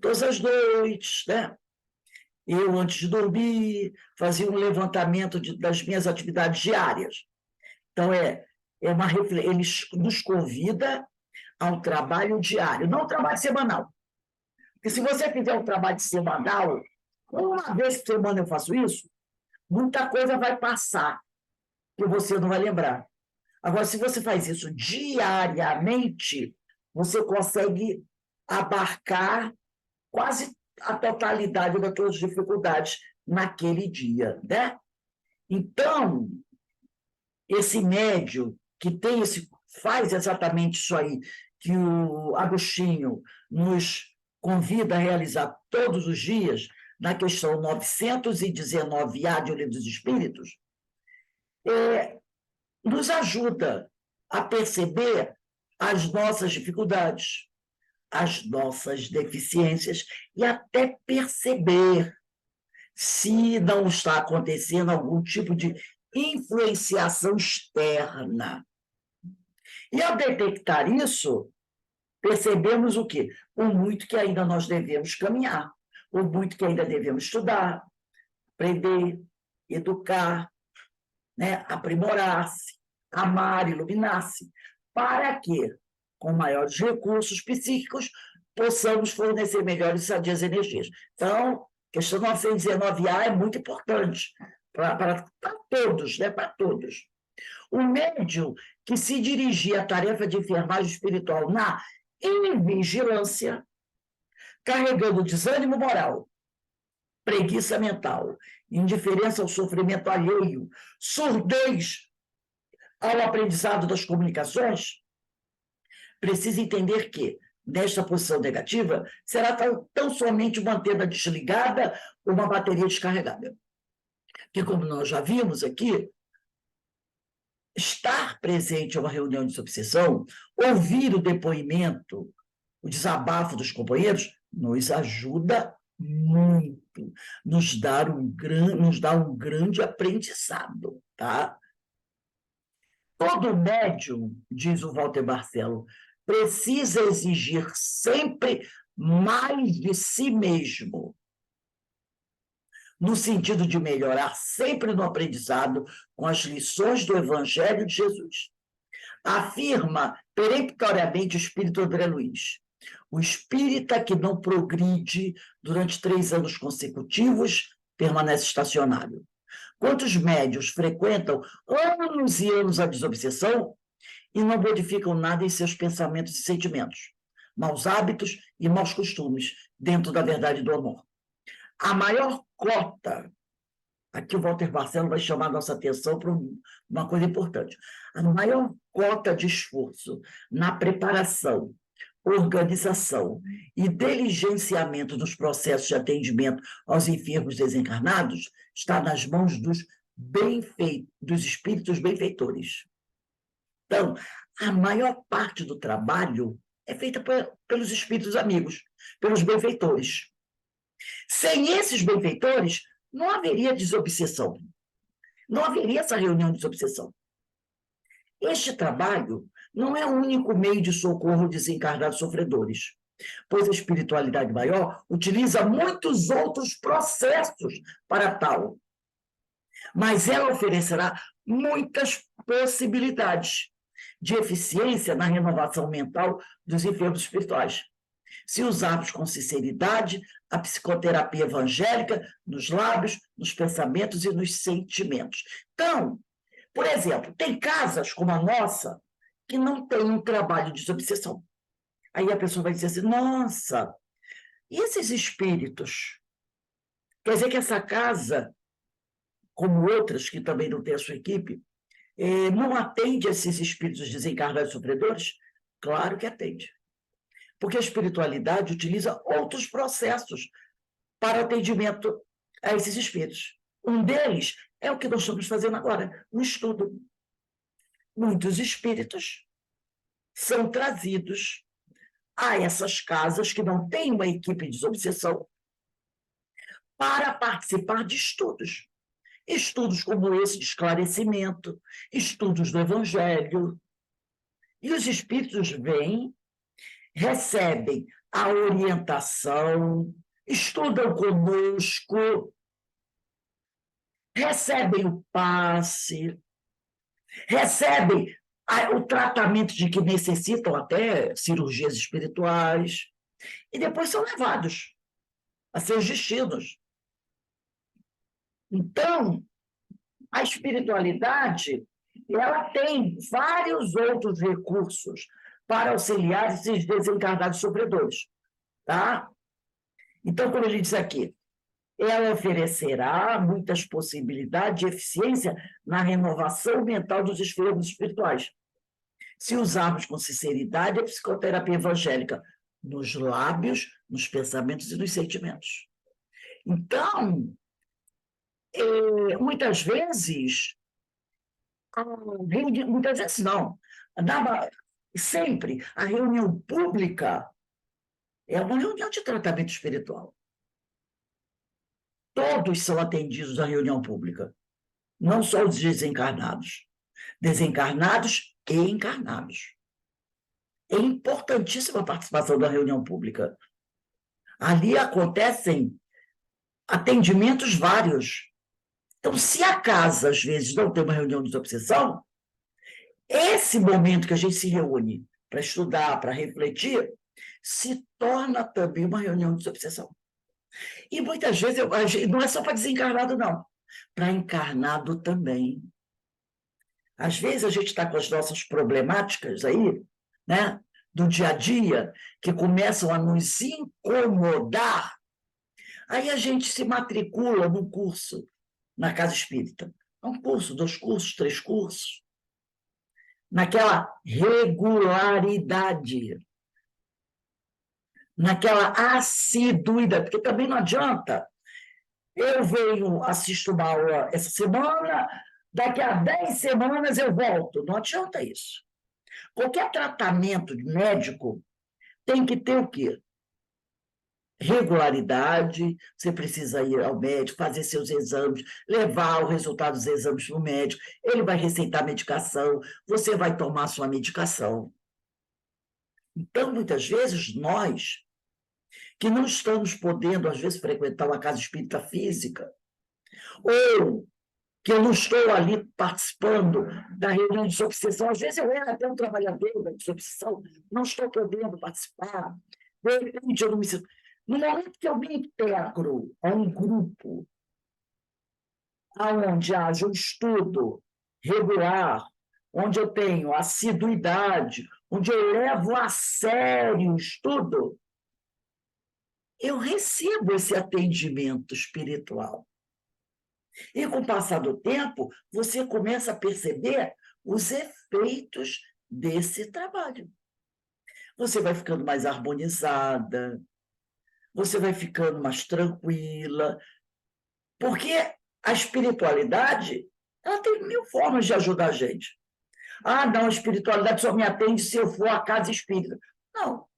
Speaker 1: Todas as noites, né? Eu, antes de dormir, fazia um levantamento das minhas atividades diárias. Então, ele nos convida a um trabalho diário, não um trabalho semanal. Porque se você fizer um trabalho semanal, uma vez por semana eu faço isso, muita coisa vai passar que você não vai lembrar. Agora, se você faz isso diariamente, você consegue abarcar quase a totalidade das suas dificuldades naquele dia, né? Então, esse médium que faz exatamente isso aí, que o Agostinho nos convida a realizar todos os dias, na questão 919A de O Livro dos Espíritos, nos ajuda a perceber as nossas dificuldades, as nossas deficiências e até perceber se não está acontecendo algum tipo de influenciação externa. E ao detectar isso, percebemos o quê? O muito que ainda nós devemos caminhar, o muito que ainda devemos estudar, aprender, educar, né? Aprimorar-se, amar, iluminar-se, para que, com maiores recursos psíquicos, possamos fornecer melhores e sadias energias. Então, a questão 919A é muito importante para todos, né? Para todos. O médium que se dirigia à tarefa de enfermagem espiritual na invigilância, carregando desânimo moral, preguiça mental, indiferença ao sofrimento alheio, surdez ao aprendizado das comunicações, precisa entender que, nesta posição negativa, será tão somente uma antena desligada ou uma bateria descarregada. Que, como nós já vimos aqui, estar presente a uma reunião de desobsessão, ouvir o depoimento, o desabafo dos companheiros, nos ajuda muito, nos dá um grande aprendizado, tá? Todo médium, diz o Walter Marcelo, precisa exigir sempre mais de si mesmo, no sentido de melhorar sempre no aprendizado com as lições do Evangelho de Jesus. Afirma peremptoriamente o espírito André Luiz. O espírita que não progride durante 3 anos consecutivos permanece estacionário. Quantos médiuns frequentam anos e anos a desobsessão e não modificam nada em seus pensamentos e sentimentos, maus hábitos e maus costumes dentro da verdade do amor? A maior cota, aqui o Walter Marcelo vai chamar a nossa atenção para uma coisa importante, a maior cota de esforço na preparação, organização e diligenciamento dos processos de atendimento aos enfermos desencarnados está nas mãos dos espíritos benfeitores. Então, a maior parte do trabalho é feita pelos espíritos amigos, pelos benfeitores. Sem esses benfeitores, não haveria desobsessão. Não haveria essa reunião de desobsessão. Este trabalho não é o único meio de socorro aos desencarnados sofredores, pois a espiritualidade maior utiliza muitos outros processos para tal. Mas ela oferecerá muitas possibilidades de eficiência na renovação mental dos enfermos espirituais, se usarmos com sinceridade a psicoterapia evangélica nos lábios, nos pensamentos e nos sentimentos. Então, por exemplo, tem casas como a nossa que não tem um trabalho de desobsessão. Aí a pessoa vai dizer assim, nossa, e esses espíritos? Quer dizer que essa casa, como outras que também não tem a sua equipe, não atende a esses espíritos desencarnados sofredores? Claro que atende. Porque a espiritualidade utiliza outros processos para atendimento a esses espíritos. Um deles é o que nós estamos fazendo agora, um estudo. Muitos espíritos são trazidos a essas casas que não têm uma equipe de desobsessão para participar de estudos. Estudos como esse de esclarecimento, estudos do Evangelho. E os espíritos vêm, recebem a orientação, estudam conosco, recebem o passe, recebem o tratamento de que necessitam até cirurgias espirituais, e depois são levados a seus destinos. Então, a espiritualidade, ela tem vários outros recursos para auxiliar esses desencarnados sofredores, tá? Então, como ele diz aqui, ela oferecerá muitas possibilidades de eficiência na renovação mental dos enfermos espirituais, se usarmos com sinceridade a psicoterapia evangélica nos lábios, nos pensamentos e nos sentimentos. Então, muitas vezes não, sempre a reunião pública é uma reunião de tratamento espiritual. Todos são atendidos na reunião pública, não só os desencarnados e encarnados. É importantíssima a participação da reunião pública. Ali acontecem atendimentos vários. Então, se a casa, às vezes, não tem uma reunião de desobsessão, esse momento que a gente se reúne para estudar, para refletir, se torna também uma reunião de desobsessão. E muitas vezes, não é só para desencarnado, não. Para encarnado também. Às vezes a gente está com as nossas problemáticas aí, né, do dia a dia, que começam a nos incomodar, aí a gente se matricula num curso na Casa Espírita. Um curso, 2 cursos, 3 cursos, naquela regularidade, naquela assiduidade, porque também não adianta. Eu venho, assisto uma aula essa semana, daqui a 10 semanas eu volto. Não adianta isso. Qualquer tratamento médico tem que ter o quê? Regularidade, você precisa ir ao médico, fazer seus exames, levar o resultado dos exames para o médico, ele vai receitar medicação, você vai tomar sua medicação. Então, muitas vezes, nós, que não estamos podendo, às vezes, frequentar uma casa espírita física, ou que eu não estou ali participando da reunião de desobsessão, às vezes eu era até um trabalhador da desobsessão, não estou podendo participar, de repente eu não me sinto... No momento que eu me integro a um grupo, onde haja um estudo regular, onde eu tenho assiduidade, onde eu levo a sério o estudo, eu recebo esse atendimento espiritual. E, com o passar do tempo, você começa a perceber os efeitos desse trabalho. Você vai ficando mais harmonizada, você vai ficando mais tranquila, porque a espiritualidade, ela tem 1000 formas de ajudar a gente. Ah, não, a espiritualidade só me atende se eu for à casa espírita. Não.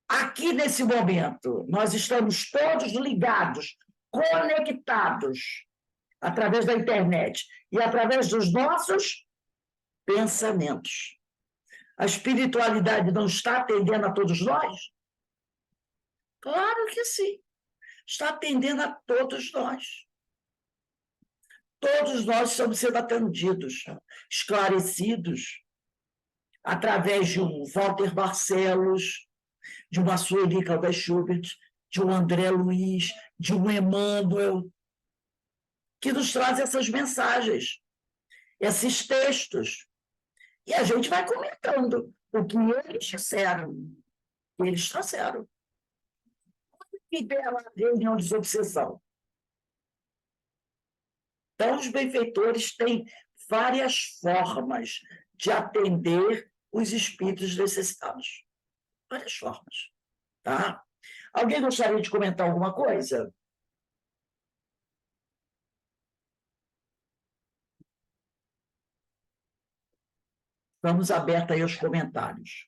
Speaker 1: Aqui, nesse momento, nós estamos todos ligados, conectados, através da internet e através dos nossos pensamentos. A espiritualidade não está atendendo a todos nós? Claro que sim. Está atendendo a todos nós. Todos nós estamos sendo atendidos, esclarecidos, através de um Walter Barcelos, de uma Sueli Caldas Schubert, de um André Luiz, de um Emmanuel, que nos traz essas mensagens, esses textos. E a gente vai comentando o que eles disseram, o que eles trouxeram. Que bela reunião de desobsessão. Então, os benfeitores têm várias formas de atender os espíritos necessitados. Várias formas. Tá? Alguém gostaria de comentar alguma coisa? Estamos abertos aí aos comentários.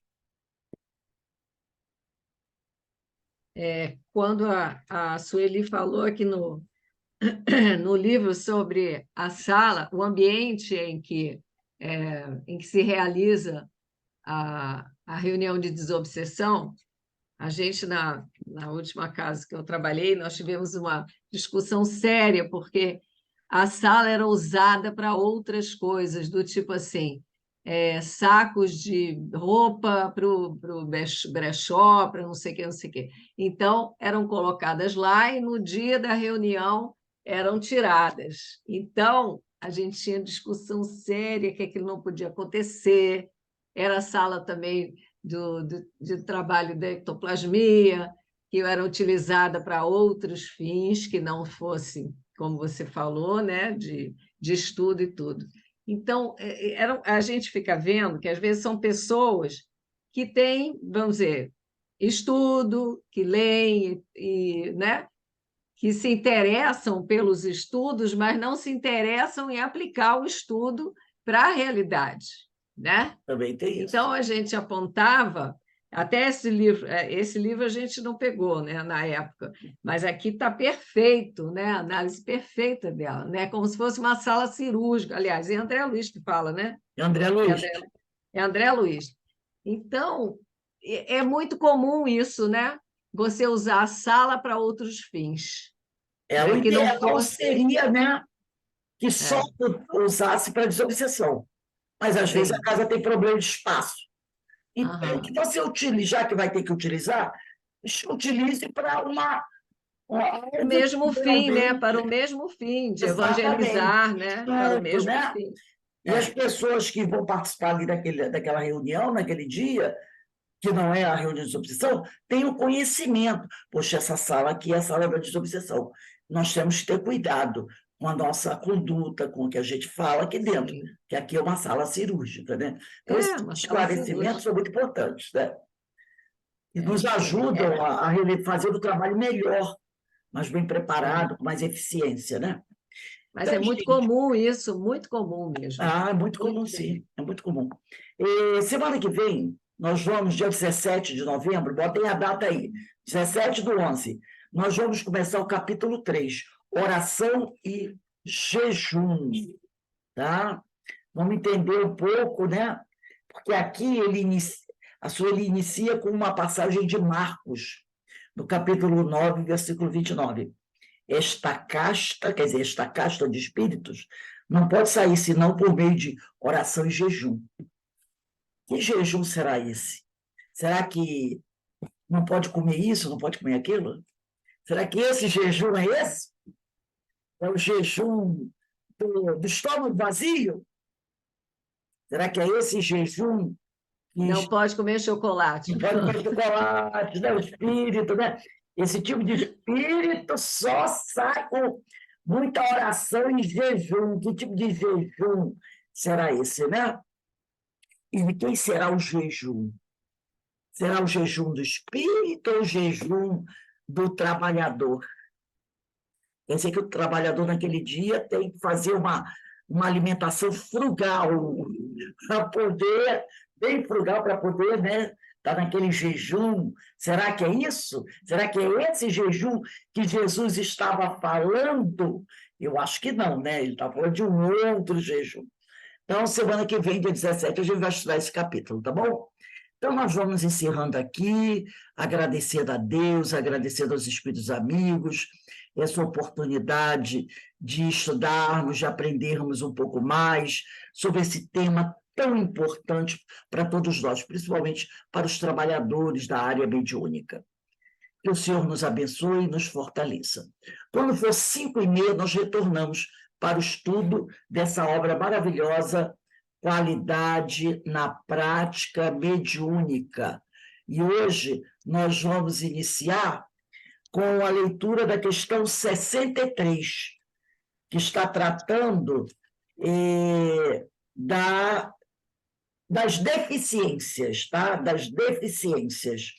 Speaker 3: Quando a Sueli falou aqui no livro sobre a sala, o ambiente em que se realiza a reunião de desobsessão, a gente, na última casa que eu trabalhei, nós tivemos uma discussão séria, porque a sala era usada para outras coisas, do tipo assim, sacos de roupa para o brechó, para não sei o que, não sei o que. Então, eram colocadas lá e no dia da reunião eram tiradas. Então, a gente tinha discussão séria que aquilo não podia acontecer. Era a sala também de trabalho da ectoplasmia, que era utilizada para outros fins que não fossem, como você falou, né, de estudo e tudo. Então, a gente fica vendo que, às vezes, são pessoas que têm, vamos dizer, estudo, que leem, né, que se interessam pelos estudos, mas não se interessam em aplicar o estudo para a realidade, né?
Speaker 1: Também tem isso.
Speaker 3: Então, a gente apontava, até esse livro a gente não pegou, né, na época, mas aqui está perfeito, né, a análise perfeita dela, né, como se fosse uma sala cirúrgica. Aliás, é André Luiz que fala, né?
Speaker 1: André Luiz.
Speaker 3: É André Luiz. Então, é muito comum isso, né? Você usar a sala para outros fins.
Speaker 1: O
Speaker 3: que não
Speaker 1: ideal
Speaker 3: fosse...
Speaker 1: seria, né, que só usasse para desobsessão. Mas, às vezes, a casa tem problema de espaço. Então, que você utilize, já que vai ter que utilizar, utilize para
Speaker 3: o mesmo fim, né? Para o mesmo fim, de evangelizar, né? Para o mesmo fim.
Speaker 1: E as pessoas que vão participar ali daquela reunião, naquele dia, que não é a reunião de desobsessão, têm o conhecimento. Poxa, essa sala aqui é a sala da desobsessão. Nós temos que ter cuidado com a nossa conduta, com o que a gente fala aqui dentro, que aqui é uma sala cirúrgica, né? Então, esses esclarecimentos são muito importantes, né? E nos ajudam a fazer o trabalho melhor, mais bem preparado, com mais eficiência, né?
Speaker 3: Mas então, é muito comum isso, muito comum mesmo.
Speaker 1: É muito comum, sim, é muito comum. Semana que vem, nós vamos, dia 17 de novembro, botem a data aí, 17/11, nós vamos começar o capítulo 3, oração e jejum, tá? Vamos entender um pouco, né? Porque aqui a Sueli inicia com uma passagem de Marcos, no capítulo 9, versículo 29. Esta casta de espíritos, não pode sair senão por meio de oração e jejum. Que jejum será esse? Será que não pode comer isso, não pode comer aquilo? Será que esse jejum é esse? É o jejum do estômago vazio? Será que é esse jejum que
Speaker 3: Não pode comer chocolate.
Speaker 1: não pode comer chocolate, né? O espírito, né? Esse tipo de espírito só sai com muita oração e jejum. Que tipo de jejum será esse, né? E de quem será o jejum? Será o jejum do espírito ou o jejum do trabalhador? Quer dizer que o trabalhador naquele dia tem que fazer uma alimentação frugal para poder, bem frugal para poder, né, estar naquele jejum. Será que é isso? Será que é esse jejum que Jesus estava falando? Eu acho que não, né? Ele está falando de um outro jejum. Então, semana que vem, dia 17, a gente vai estudar esse capítulo, tá bom? Então, nós vamos encerrando aqui, agradecendo a Deus, agradecendo aos Espíritos amigos, essa oportunidade de estudarmos, de aprendermos um pouco mais sobre esse tema tão importante para todos nós, principalmente para os trabalhadores da área mediúnica. Que o Senhor nos abençoe e nos fortaleça. Quando for 5h30, nós retornamos para o estudo dessa obra maravilhosa, Qualidade na Prática Mediúnica. E hoje nós vamos iniciar com a leitura da questão 63, que está tratando das deficiências, tá? Das deficiências.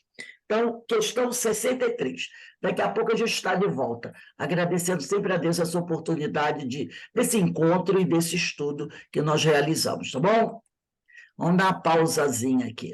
Speaker 1: Então, questão 63. Daqui a pouco a gente está de volta, agradecendo sempre a Deus essa oportunidade desse encontro e desse estudo que nós realizamos, tá bom? Vamos dar uma pausazinha aqui.